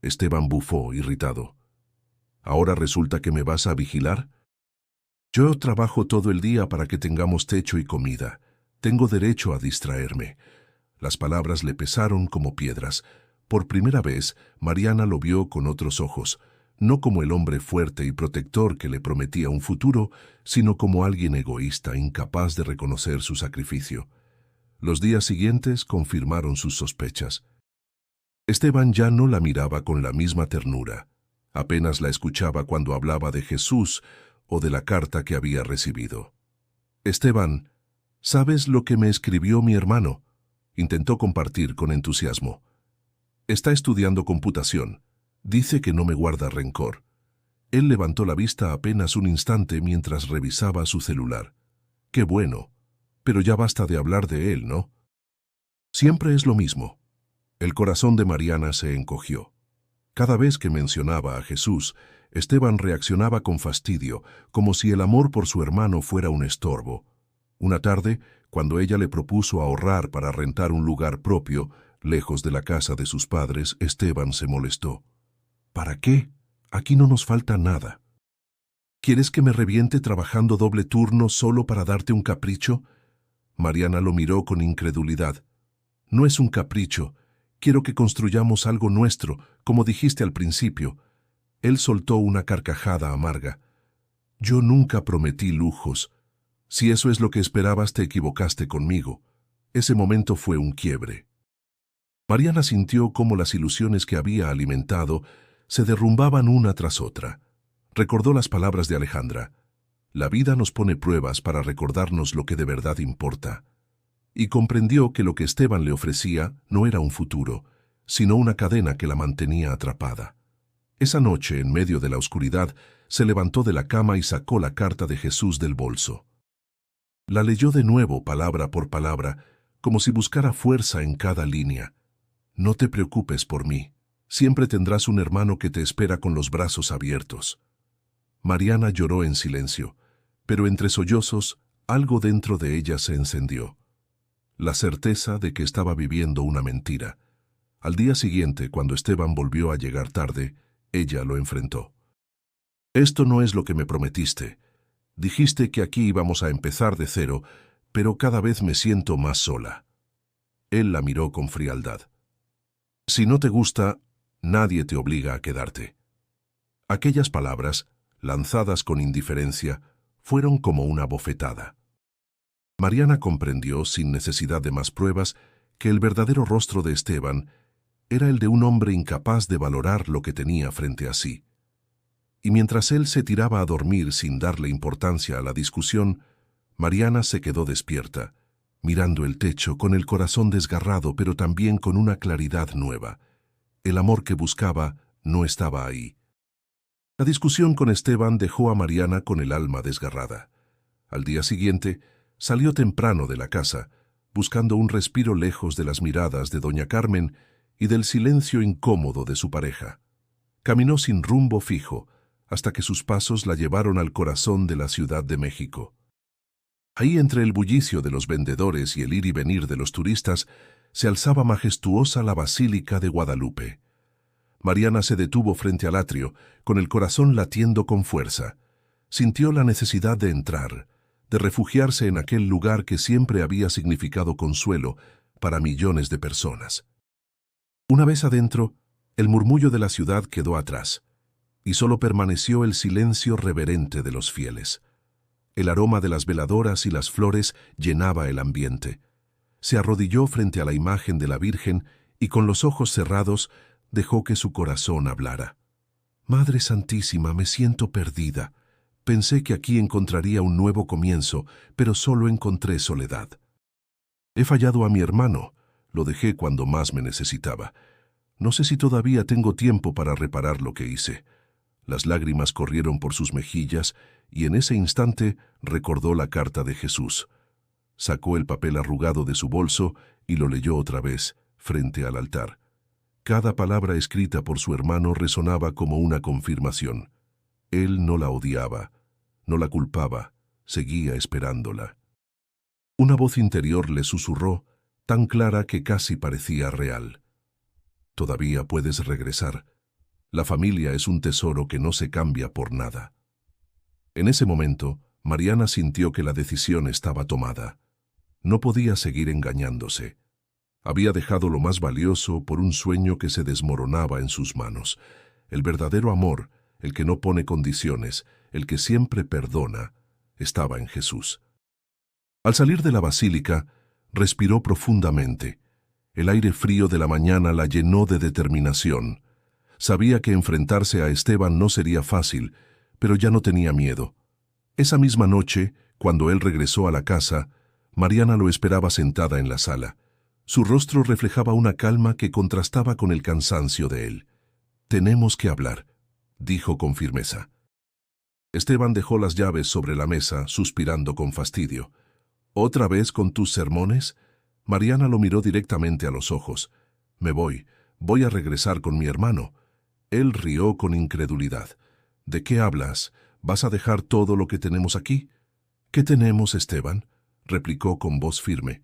Esteban bufó, irritado. «¿Ahora resulta que me vas a vigilar?». «Yo trabajo todo el día para que tengamos techo y comida. Tengo derecho a distraerme». Las palabras le pesaron como piedras. Por primera vez, Mariana lo vio con otros ojos, no como el hombre fuerte y protector que le prometía un futuro, sino como alguien egoísta, incapaz de reconocer su sacrificio. Los días siguientes confirmaron sus sospechas. Esteban ya no la miraba con la misma ternura. Apenas la escuchaba cuando hablaba de Jesús o de la carta que había recibido. «Esteban, ¿sabes lo que me escribió mi hermano?», intentó compartir con entusiasmo. «Está estudiando computación. Dice que no me guarda rencor». Él levantó la vista apenas un instante mientras revisaba su celular. «Qué bueno. Pero ya basta de hablar de él, ¿no?». «Siempre es lo mismo». El corazón de Mariana se encogió. Cada vez que mencionaba a Jesús, Esteban reaccionaba con fastidio, como si el amor por su hermano fuera un estorbo. Una tarde, cuando ella le propuso ahorrar para rentar un lugar propio, lejos de la casa de sus padres, Esteban se molestó. «¿Para qué? Aquí no nos falta nada». «¿Quieres que me reviente trabajando doble turno solo para darte un capricho?». Mariana lo miró con incredulidad. «No es un capricho. Quiero que construyamos algo nuestro, como dijiste al principio». Él soltó una carcajada amarga. «Yo nunca prometí lujos. Si eso es lo que esperabas, te equivocaste conmigo». Ese momento fue un quiebre. Mariana sintió cómo las ilusiones que había alimentado se derrumbaban una tras otra. Recordó las palabras de Alejandra: «La vida nos pone pruebas para recordarnos lo que de verdad importa». Y comprendió que lo que Esteban le ofrecía no era un futuro, sino una cadena que la mantenía atrapada. Esa noche, en medio de la oscuridad, se levantó de la cama y sacó la carta de Jesús del bolso. La leyó de nuevo, palabra por palabra, como si buscara fuerza en cada línea. «No te preocupes por mí. Siempre tendrás un hermano que te espera con los brazos abiertos». Mariana lloró en silencio, pero entre sollozos, algo dentro de ella se encendió. La certeza de que estaba viviendo una mentira. Al día siguiente, cuando Esteban volvió a llegar tarde, ella lo enfrentó. «Esto no es lo que me prometiste. Dijiste que aquí íbamos a empezar de cero, pero cada vez me siento más sola». Él la miró con frialdad. «Si no te gusta, nadie te obliga a quedarte». Aquellas palabras, lanzadas con indiferencia, fueron como una bofetada. Mariana comprendió, sin necesidad de más pruebas, que el verdadero rostro de Esteban era el de un hombre incapaz de valorar lo que tenía frente a sí. Y mientras él se tiraba a dormir sin darle importancia a la discusión, Mariana se quedó despierta, mirando el techo con el corazón desgarrado, pero también con una claridad nueva. El amor que buscaba no estaba ahí. La discusión con Esteban dejó a Mariana con el alma desgarrada. Al día siguiente, salió temprano de la casa, buscando un respiro lejos de las miradas de doña Carmen y del silencio incómodo de su pareja. Caminó sin rumbo fijo, hasta que sus pasos la llevaron al corazón de la Ciudad de México. Ahí, entre el bullicio de los vendedores y el ir y venir de los turistas, se alzaba majestuosa la Basílica de Guadalupe. Mariana se detuvo frente al atrio, con el corazón latiendo con fuerza. Sintió la necesidad de entrar, de refugiarse en aquel lugar que siempre había significado consuelo para millones de personas. Una vez adentro, el murmullo de la ciudad quedó atrás, y solo permaneció el silencio reverente de los fieles. El aroma de las veladoras y las flores llenaba el ambiente. Se arrodilló frente a la imagen de la Virgen y con los ojos cerrados dejó que su corazón hablara. «Madre Santísima, me siento perdida. Pensé que aquí encontraría un nuevo comienzo, pero solo encontré soledad. He fallado a mi hermano, lo dejé cuando más me necesitaba. No sé si todavía tengo tiempo para reparar lo que hice». Las lágrimas corrieron por sus mejillas y en ese instante recordó la carta de Jesús. Sacó el papel arrugado de su bolso y lo leyó otra vez, frente al altar. Cada palabra escrita por su hermano resonaba como una confirmación. Él no la odiaba, no la culpaba, seguía esperándola. Una voz interior le susurró, tan clara que casi parecía real. Todavía puedes regresar. La familia es un tesoro que no se cambia por nada. En ese momento, Mariana sintió que la decisión estaba tomada. No podía seguir engañándose. Había dejado lo más valioso por un sueño que se desmoronaba en sus manos. El verdadero amor, el que no pone condiciones, el que siempre perdona, estaba en Jesús. Al salir de la basílica, respiró profundamente. El aire frío de la mañana la llenó de determinación. Sabía que enfrentarse a Esteban no sería fácil, pero ya no tenía miedo. Esa misma noche, cuando él regresó a la casa, Mariana lo esperaba sentada en la sala. Su rostro reflejaba una calma que contrastaba con el cansancio de él. «Tenemos que hablar», dijo con firmeza. Esteban dejó las llaves sobre la mesa, suspirando con fastidio. «¿Otra vez con tus sermones?» Mariana lo miró directamente a los ojos. «Voy a regresar con mi hermano». Él rió con incredulidad. «¿De qué hablas? ¿Vas a dejar todo lo que tenemos aquí?» «¿Qué tenemos, Esteban?», replicó con voz firme.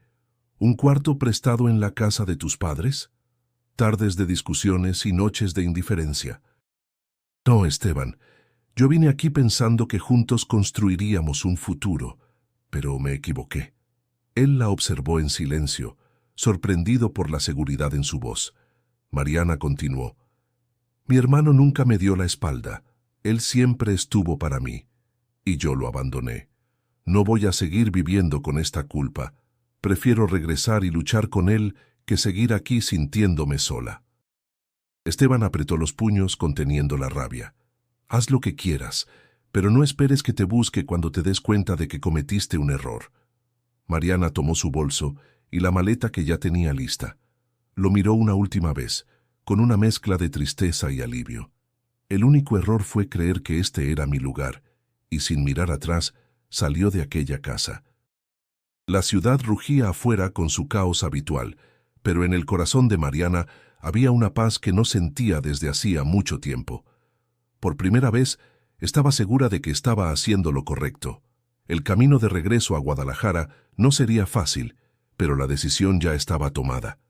«¿Un cuarto prestado en la casa de tus padres? Tardes de discusiones y noches de indiferencia». «No, Esteban, yo vine aquí pensando que juntos construiríamos un futuro, pero me equivoqué». Él la observó en silencio, sorprendido por la seguridad en su voz. Mariana continuó. «Mi hermano nunca me dio la espalda. Él siempre estuvo para mí, y yo lo abandoné. No voy a seguir viviendo con esta culpa. Prefiero regresar y luchar con él que seguir aquí sintiéndome sola». Esteban apretó los puños conteniendo la rabia. «Haz lo que quieras, pero no esperes que te busque cuando te des cuenta de que cometiste un error». Mariana tomó su bolso y la maleta que ya tenía lista. Lo miró una última vez, con una mezcla de tristeza y alivio. El único error fue creer que este era mi lugar, y sin mirar atrás, salió de aquella casa. La ciudad rugía afuera con su caos habitual, pero en el corazón de Mariana había una paz que no sentía desde hacía mucho tiempo. Por primera vez, estaba segura de que estaba haciendo lo correcto. El camino de regreso a Guadalajara no sería fácil, pero la decisión ya estaba tomada.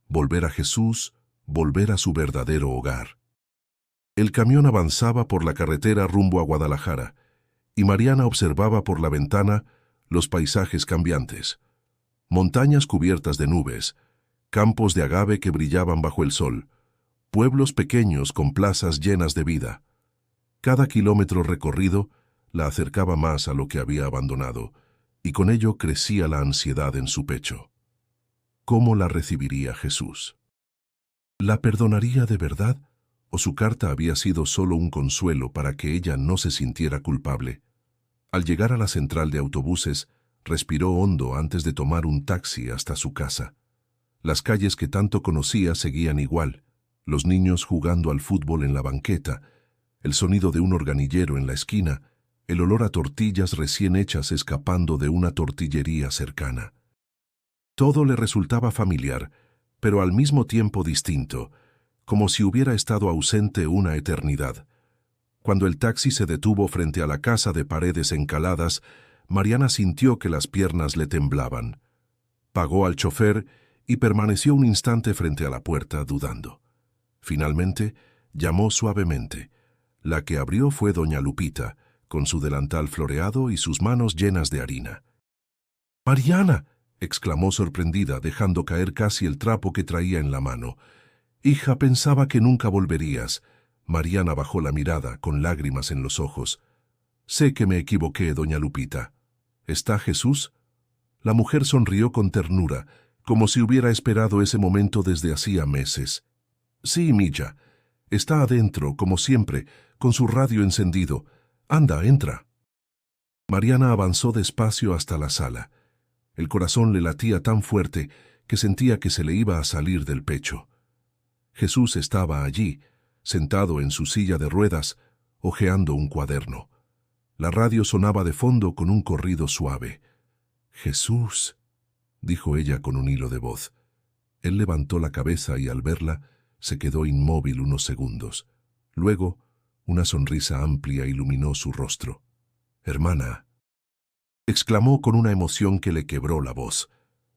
Volver a Jesús, volver a su verdadero hogar. El camión avanzaba por la carretera rumbo a Guadalajara, y Mariana observaba por la ventana los paisajes cambiantes. Montañas cubiertas de nubes, campos de agave que brillaban bajo el sol, pueblos pequeños con plazas llenas de vida. Cada kilómetro recorrido la acercaba más a lo que había abandonado, y con ello crecía la ansiedad en su pecho. ¿Cómo la recibiría Jesús? ¿La perdonaría de verdad? ¿O su carta había sido solo un consuelo para que ella no se sintiera culpable? Al llegar a la central de autobuses, respiró hondo antes de tomar un taxi hasta su casa. Las calles que tanto conocía seguían igual, los niños jugando al fútbol en la banqueta, el sonido de un organillero en la esquina, el olor a tortillas recién hechas escapando de una tortillería cercana. Todo le resultaba familiar, pero al mismo tiempo distinto, como si hubiera estado ausente una eternidad. Cuando el taxi se detuvo frente a la casa de paredes encaladas, Mariana sintió que las piernas le temblaban. Pagó al chofer y permaneció un instante frente a la puerta, dudando. Finalmente, llamó suavemente. La que abrió fue doña Lupita, con su delantal floreado y sus manos llenas de harina. «¡Mariana!», exclamó sorprendida, dejando caer casi el trapo que traía en la mano. «Hija, pensaba que nunca volverías». Mariana bajó la mirada, con lágrimas en los ojos. «Sé que me equivoqué, doña Lupita. ¿Está Jesús?». La mujer sonrió con ternura, como si hubiera esperado ese momento desde hacía meses. «Sí, Milla. Está adentro, como siempre, con su radio encendido. Anda, entra». Mariana avanzó despacio hasta la sala. El corazón le latía tan fuerte que sentía que se le iba a salir del pecho. Jesús estaba allí, sentado en su silla de ruedas, hojeando un cuaderno. La radio sonaba de fondo con un corrido suave. «Jesús», dijo ella con un hilo de voz. Él levantó la cabeza y al verla se quedó inmóvil unos segundos. Luego, una sonrisa amplia iluminó su rostro. «Hermana», exclamó con una emoción que le quebró la voz.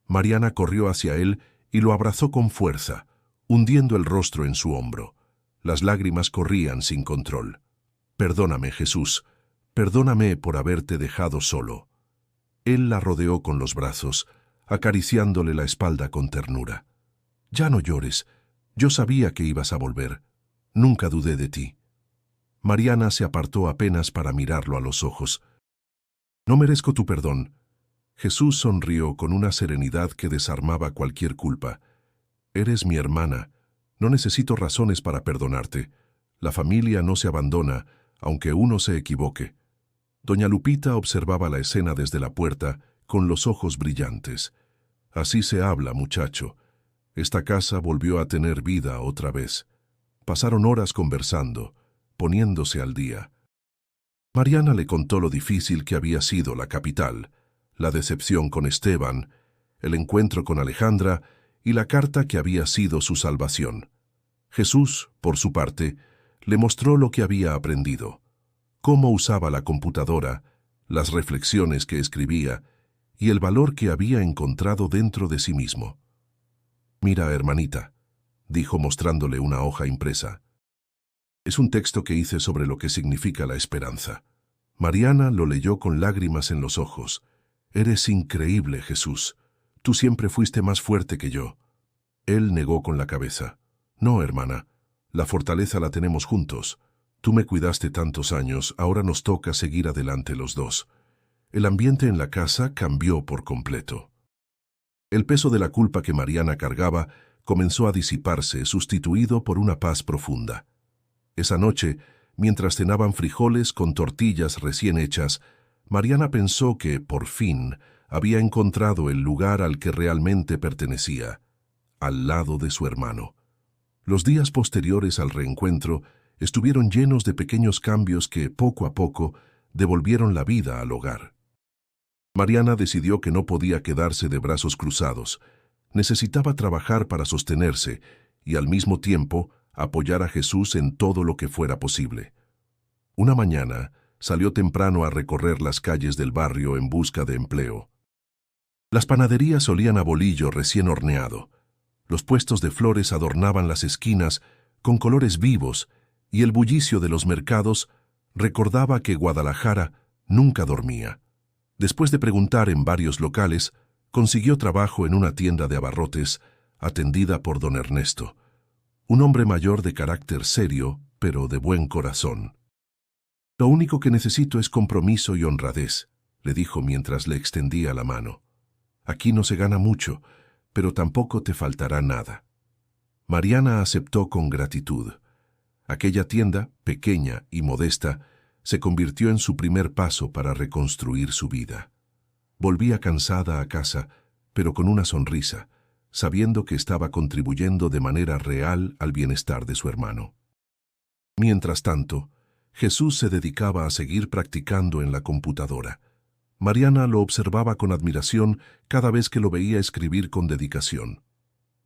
Mariana corrió hacia él y lo abrazó con fuerza, hundiendo el rostro en su hombro. Las lágrimas corrían sin control. «Perdóname, Jesús, perdóname por haberte dejado solo». Él la rodeó con los brazos, acariciándole la espalda con ternura. «Ya no llores. Yo sabía que ibas a volver. Nunca dudé de ti». Mariana se apartó apenas para mirarlo a los ojos. «No merezco tu perdón». Jesús sonrió con una serenidad que desarmaba cualquier culpa. «Eres mi hermana. No necesito razones para perdonarte. La familia no se abandona, aunque uno se equivoque». Doña Lupita observaba la escena desde la puerta, con los ojos brillantes. «Así se habla, muchacho. Esta casa volvió a tener vida otra vez». Pasaron horas conversando, poniéndose al día. Mariana le contó lo difícil que había sido la capital, la decepción con Esteban, el encuentro con Alejandra y la carta que había sido su salvación. Jesús, por su parte, le mostró lo que había aprendido, cómo usaba la computadora, las reflexiones que escribía y el valor que había encontrado dentro de sí mismo. «Mira, hermanita», dijo mostrándole una hoja impresa. «Es un texto que hice sobre lo que significa la esperanza». Mariana lo leyó con lágrimas en los ojos. «Eres increíble, Jesús. Tú siempre fuiste más fuerte que yo». Él negó con la cabeza. «No, hermana. La fortaleza la tenemos juntos. Tú me cuidaste tantos años, ahora nos toca seguir adelante los dos». El ambiente en la casa cambió por completo. El peso de la culpa que Mariana cargaba comenzó a disiparse, sustituido por una paz profunda. Esa noche, mientras cenaban frijoles con tortillas recién hechas, Mariana pensó que, por fin, había encontrado el lugar al que realmente pertenecía, al lado de su hermano. Los días posteriores al reencuentro estuvieron llenos de pequeños cambios que, poco a poco, devolvieron la vida al hogar. Mariana decidió que no podía quedarse de brazos cruzados. Necesitaba trabajar para sostenerse y, al mismo tiempo, apoyar a Jesús en todo lo que fuera posible. Una mañana, salió temprano a recorrer las calles del barrio en busca de empleo. Las panaderías olían a bolillo recién horneado. Los puestos de flores adornaban las esquinas con colores vivos y el bullicio de los mercados recordaba que Guadalajara nunca dormía. Después de preguntar en varios locales, consiguió trabajo en una tienda de abarrotes atendida por don Ernesto, un hombre mayor de carácter serio, pero de buen corazón. «Lo único que necesito es compromiso y honradez», le dijo mientras le extendía la mano. «Aquí no se gana mucho, pero tampoco te faltará nada». Mariana aceptó con gratitud. Aquella tienda, pequeña y modesta, se convirtió en su primer paso para reconstruir su vida. Volvía cansada a casa, pero con una sonrisa, sabiendo que estaba contribuyendo de manera real al bienestar de su hermano. Mientras tanto, Jesús se dedicaba a seguir practicando en la computadora. Mariana lo observaba con admiración cada vez que lo veía escribir con dedicación.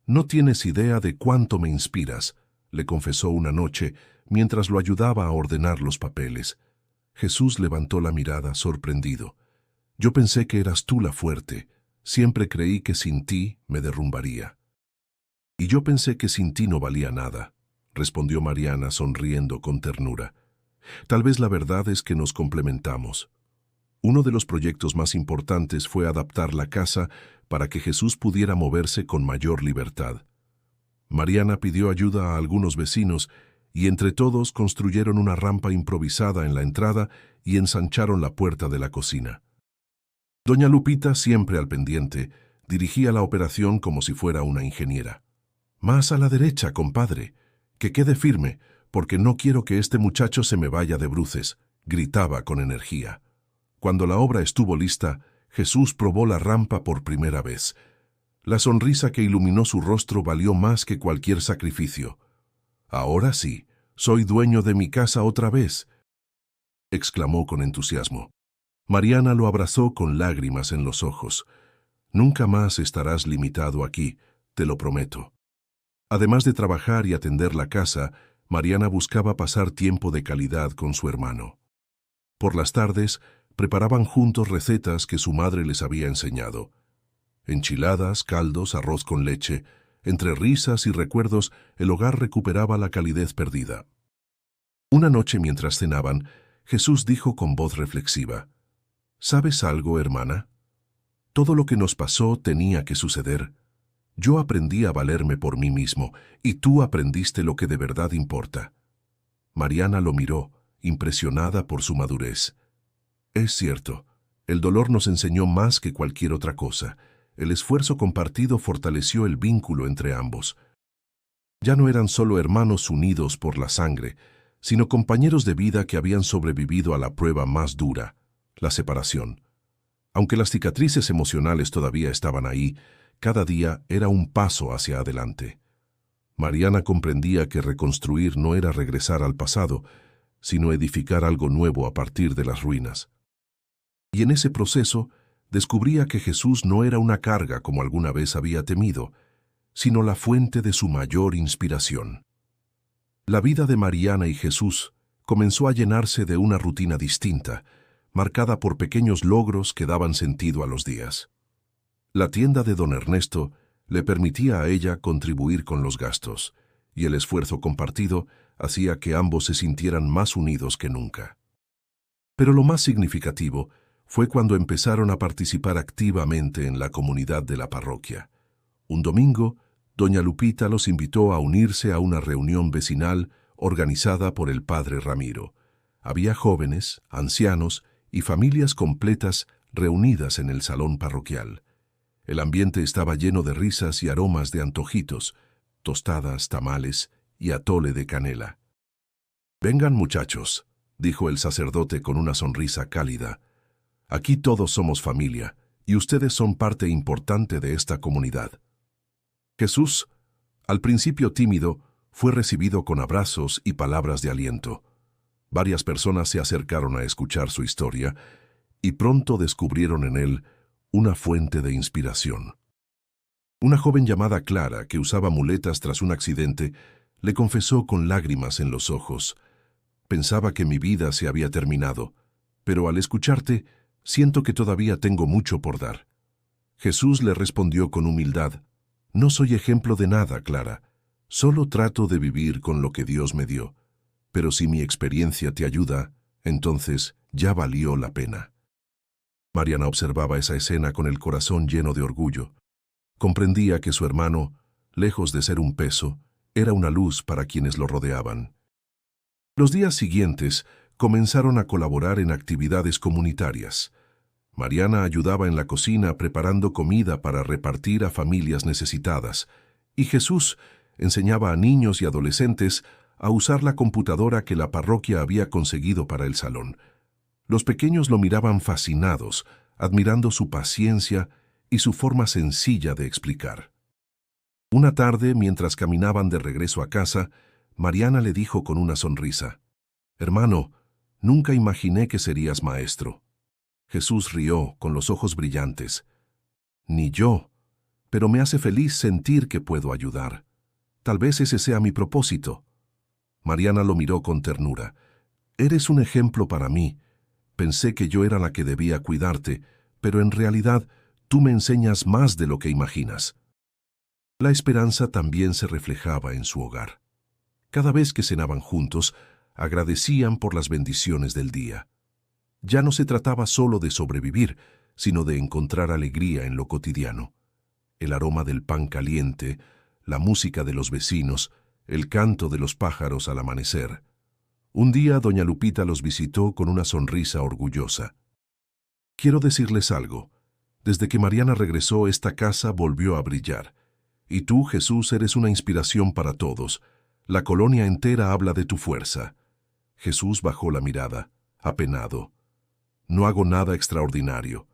«No tienes idea de cuánto me inspiras», le confesó una noche mientras lo ayudaba a ordenar los papeles. Jesús levantó la mirada, sorprendido. «Yo pensé que eras tú la fuerte. Siempre creí que sin ti me derrumbaría». «Y yo pensé que sin ti no valía nada», respondió Mariana sonriendo con ternura. «Tal vez la verdad es que nos complementamos». Uno de los proyectos más importantes fue adaptar la casa para que Jesús pudiera moverse con mayor libertad. Mariana pidió ayuda a algunos vecinos y entre todos construyeron una rampa improvisada en la entrada y ensancharon la puerta de la cocina. Doña Lupita, siempre al pendiente, dirigía la operación como si fuera una ingeniera. «Más a la derecha, compadre. Que quede firme, porque no quiero que este muchacho se me vaya de bruces», gritaba con energía. Cuando la obra estuvo lista, Jesús probó la rampa por primera vez. La sonrisa que iluminó su rostro valió más que cualquier sacrificio. «Ahora sí, soy dueño de mi casa otra vez», exclamó con entusiasmo. Mariana lo abrazó con lágrimas en los ojos. Nunca más estarás limitado aquí, te lo prometo. Además de trabajar y atender la casa, Mariana buscaba pasar tiempo de calidad con su hermano. Por las tardes, preparaban juntos recetas que su madre les había enseñado. Enchiladas, caldos, arroz con leche. Entre risas y recuerdos, el hogar recuperaba la calidez perdida. Una noche mientras cenaban, Jesús dijo con voz reflexiva: ¿Sabes algo, hermana? Todo lo que nos pasó tenía que suceder. Yo aprendí a valerme por mí mismo, y tú aprendiste lo que de verdad importa. Mariana lo miró, impresionada por su madurez. Es cierto, el dolor nos enseñó más que cualquier otra cosa. El esfuerzo compartido fortaleció el vínculo entre ambos. Ya no eran solo hermanos unidos por la sangre, sino compañeros de vida que habían sobrevivido a la prueba más dura, la separación. Aunque las cicatrices emocionales todavía estaban ahí, cada día era un paso hacia adelante. Mariana comprendía que reconstruir no era regresar al pasado, sino edificar algo nuevo a partir de las ruinas. Y en ese proceso descubría que Jesús no era una carga como alguna vez había temido, sino la fuente de su mayor inspiración. La vida de Mariana y Jesús comenzó a llenarse de una rutina distinta, marcada por pequeños logros que daban sentido a los días. La tienda de don Ernesto le permitía a ella contribuir con los gastos, y el esfuerzo compartido hacía que ambos se sintieran más unidos que nunca. Pero lo más significativo fue cuando empezaron a participar activamente en la comunidad de la parroquia. Un domingo, doña Lupita los invitó a unirse a una reunión vecinal organizada por el padre Ramiro. Había jóvenes, ancianos y familias completas reunidas en el salón parroquial. El ambiente estaba lleno de risas y aromas de antojitos, tostadas, tamales y atole de canela. «Vengan, muchachos», dijo el sacerdote con una sonrisa cálida. «Aquí todos somos familia, y ustedes son parte importante de esta comunidad». Jesús, al principio tímido, fue recibido con abrazos y palabras de aliento. Varias personas se acercaron a escuchar su historia, y pronto descubrieron en él una fuente de inspiración. Una joven llamada Clara, que usaba muletas tras un accidente, le confesó con lágrimas en los ojos: «Pensaba que mi vida se había terminado, pero al escucharte, siento que todavía tengo mucho por dar». Jesús le respondió con humildad: «No soy ejemplo de nada, Clara. Solo trato de vivir con lo que Dios me dio. Pero si mi experiencia te ayuda, entonces ya valió la pena». Mariana observaba esa escena con el corazón lleno de orgullo. Comprendía que su hermano, lejos de ser un peso, era una luz para quienes lo rodeaban. Los días siguientes comenzaron a colaborar en actividades comunitarias. Mariana ayudaba en la cocina preparando comida para repartir a familias necesitadas, y Jesús enseñaba a niños y adolescentes a usar la computadora que la parroquia había conseguido para el salón. Los pequeños lo miraban fascinados, admirando su paciencia y su forma sencilla de explicar. Una tarde, mientras caminaban de regreso a casa, Mariana le dijo con una sonrisa: «Hermano, nunca imaginé que serías maestro». Jesús rió con los ojos brillantes. «Ni yo, pero me hace feliz sentir que puedo ayudar. Tal vez ese sea mi propósito». Mariana lo miró con ternura. «Eres un ejemplo para mí. Pensé que yo era la que debía cuidarte, pero en realidad tú me enseñas más de lo que imaginas». La esperanza también se reflejaba en su hogar. Cada vez que cenaban juntos, agradecían por las bendiciones del día. Ya no se trataba solo de sobrevivir, sino de encontrar alegría en lo cotidiano. El aroma del pan caliente, la música de los vecinos, el canto de los pájaros al amanecer. Un día doña Lupita los visitó con una sonrisa orgullosa. «Quiero decirles algo. Desde que Mariana regresó, esta casa volvió a brillar. Y tú, Jesús, eres una inspiración para todos. La colonia entera habla de tu fuerza». Jesús bajó la mirada, apenado. «No hago nada extraordinario».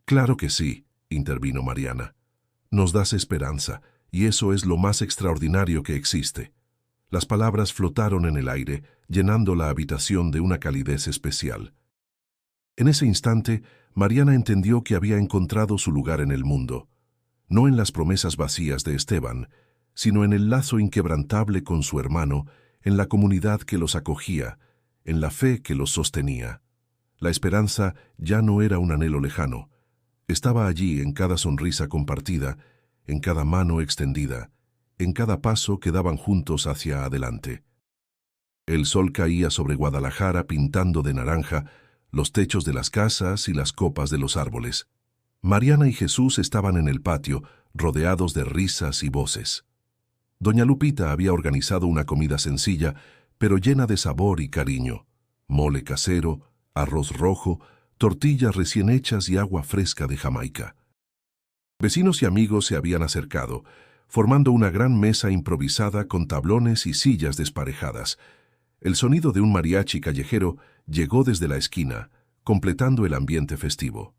«Claro que sí», intervino Mariana. «Nos das esperanza, y eso es lo más extraordinario que existe». Las palabras flotaron en el aire, llenando la habitación de una calidez especial. En ese instante, Mariana entendió que había encontrado su lugar en el mundo, no en las promesas vacías de Esteban, sino en el lazo inquebrantable con su hermano, en la comunidad que los acogía, en la fe que los sostenía. La esperanza ya no era un anhelo lejano. Estaba allí en cada sonrisa compartida, en cada mano extendida, en cada paso que daban juntos hacia adelante. El sol caía sobre Guadalajara pintando de naranja los techos de las casas y las copas de los árboles. Mariana y Jesús estaban en el patio, rodeados de risas y voces. Doña Lupita había organizado una comida sencilla, pero llena de sabor y cariño. Mole casero, arroz rojo, tortillas recién hechas y agua fresca de Jamaica. Vecinos y amigos se habían acercado, formando una gran mesa improvisada con tablones y sillas desparejadas. El sonido de un mariachi callejero llegó desde la esquina, completando el ambiente festivo.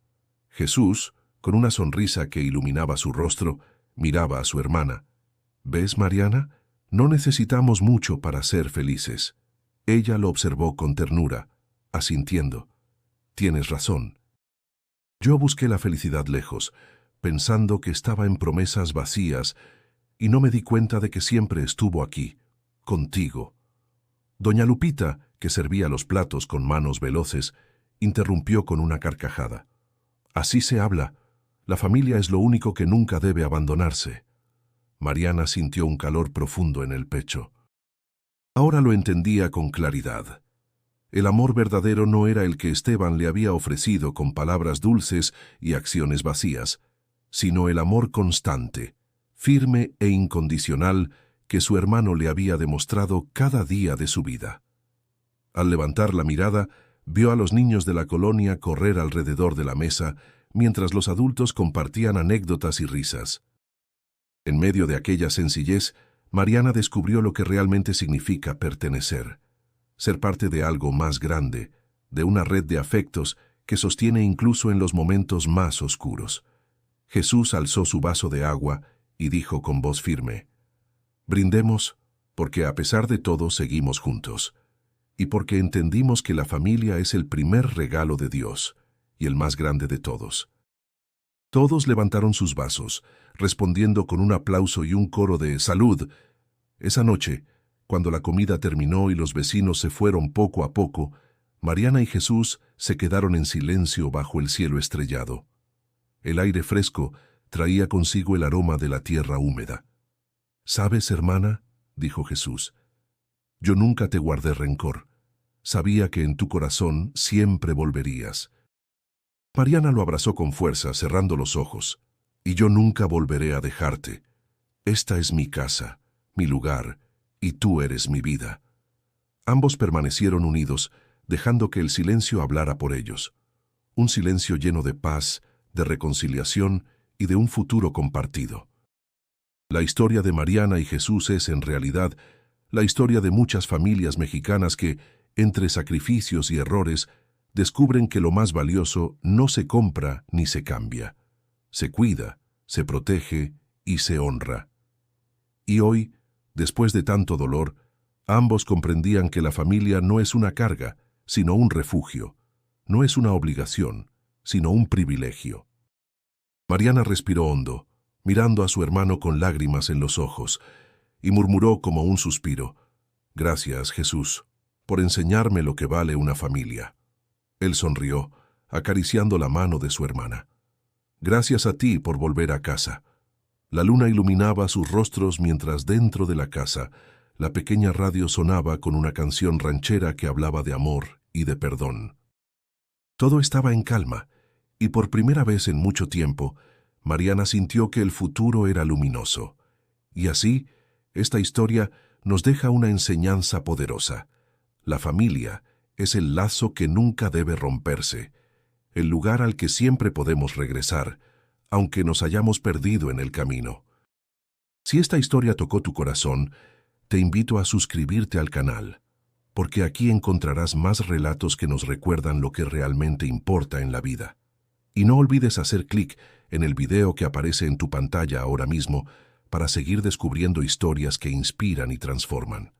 Jesús, con una sonrisa que iluminaba su rostro, miraba a su hermana. «¿Ves, Mariana? No necesitamos mucho para ser felices». Ella lo observó con ternura, asintiendo. «Tienes razón». Yo busqué la felicidad lejos, pensando que estaba en promesas vacías, y no me di cuenta de que siempre estuvo aquí, contigo. Doña Lupita, que servía los platos con manos veloces, interrumpió con una carcajada. «Así se habla. La familia es lo único que nunca debe abandonarse». Mariana sintió un calor profundo en el pecho. Ahora lo entendía con claridad. El amor verdadero no era el que Esteban le había ofrecido con palabras dulces y acciones vacías, sino el amor constante, firme e incondicional que su hermano le había demostrado cada día de su vida. Al levantar la mirada, vio a los niños de la colonia correr alrededor de la mesa, mientras los adultos compartían anécdotas y risas. En medio de aquella sencillez, Mariana descubrió lo que realmente significa pertenecer, ser parte de algo más grande, de una red de afectos que sostiene incluso en los momentos más oscuros. Jesús alzó su vaso de agua y dijo con voz firme: «Brindemos porque a pesar de todo seguimos juntos, y porque entendimos que la familia es el primer regalo de Dios y el más grande de todos». Todos levantaron sus vasos, respondiendo con un aplauso y un coro de «¡Salud!». Esa noche, cuando la comida terminó y los vecinos se fueron poco a poco, Mariana y Jesús se quedaron en silencio bajo el cielo estrellado. El aire fresco traía consigo el aroma de la tierra húmeda. «¿Sabes, hermana?», dijo Jesús, «yo nunca te guardé rencor. Sabía que en tu corazón siempre volverías». Mariana lo abrazó con fuerza, cerrando los ojos. «Y yo nunca volveré a dejarte. Esta es mi casa, mi lugar, y tú eres mi vida». Ambos permanecieron unidos, dejando que el silencio hablara por ellos. Un silencio lleno de paz, de reconciliación y de un futuro compartido. La historia de Mariana y Jesús es, en realidad, la historia de muchas familias mexicanas que, entre sacrificios y errores, descubren que lo más valioso no se compra ni se cambia. Se cuida, se protege y se honra. Y hoy, después de tanto dolor, ambos comprendían que la familia no es una carga, sino un refugio. No es una obligación, sino un privilegio. Mariana respiró hondo, mirando a su hermano con lágrimas en los ojos, y murmuró como un suspiro: «Gracias, Jesús, por enseñarme lo que vale una familia». Él sonrió, acariciando la mano de su hermana. «Gracias a ti por volver a casa». La luna iluminaba sus rostros mientras dentro de la casa la pequeña radio sonaba con una canción ranchera que hablaba de amor y de perdón. Todo estaba en calma, y por primera vez en mucho tiempo, Mariana sintió que el futuro era luminoso. Y así, esta historia nos deja una enseñanza poderosa. La familia es el lazo que nunca debe romperse, el lugar al que siempre podemos regresar, aunque nos hayamos perdido en el camino. Si esta historia tocó tu corazón, te invito a suscribirte al canal, porque aquí encontrarás más relatos que nos recuerdan lo que realmente importa en la vida. Y no olvides hacer clic en el video que aparece en tu pantalla ahora mismo para seguir descubriendo historias que inspiran y transforman.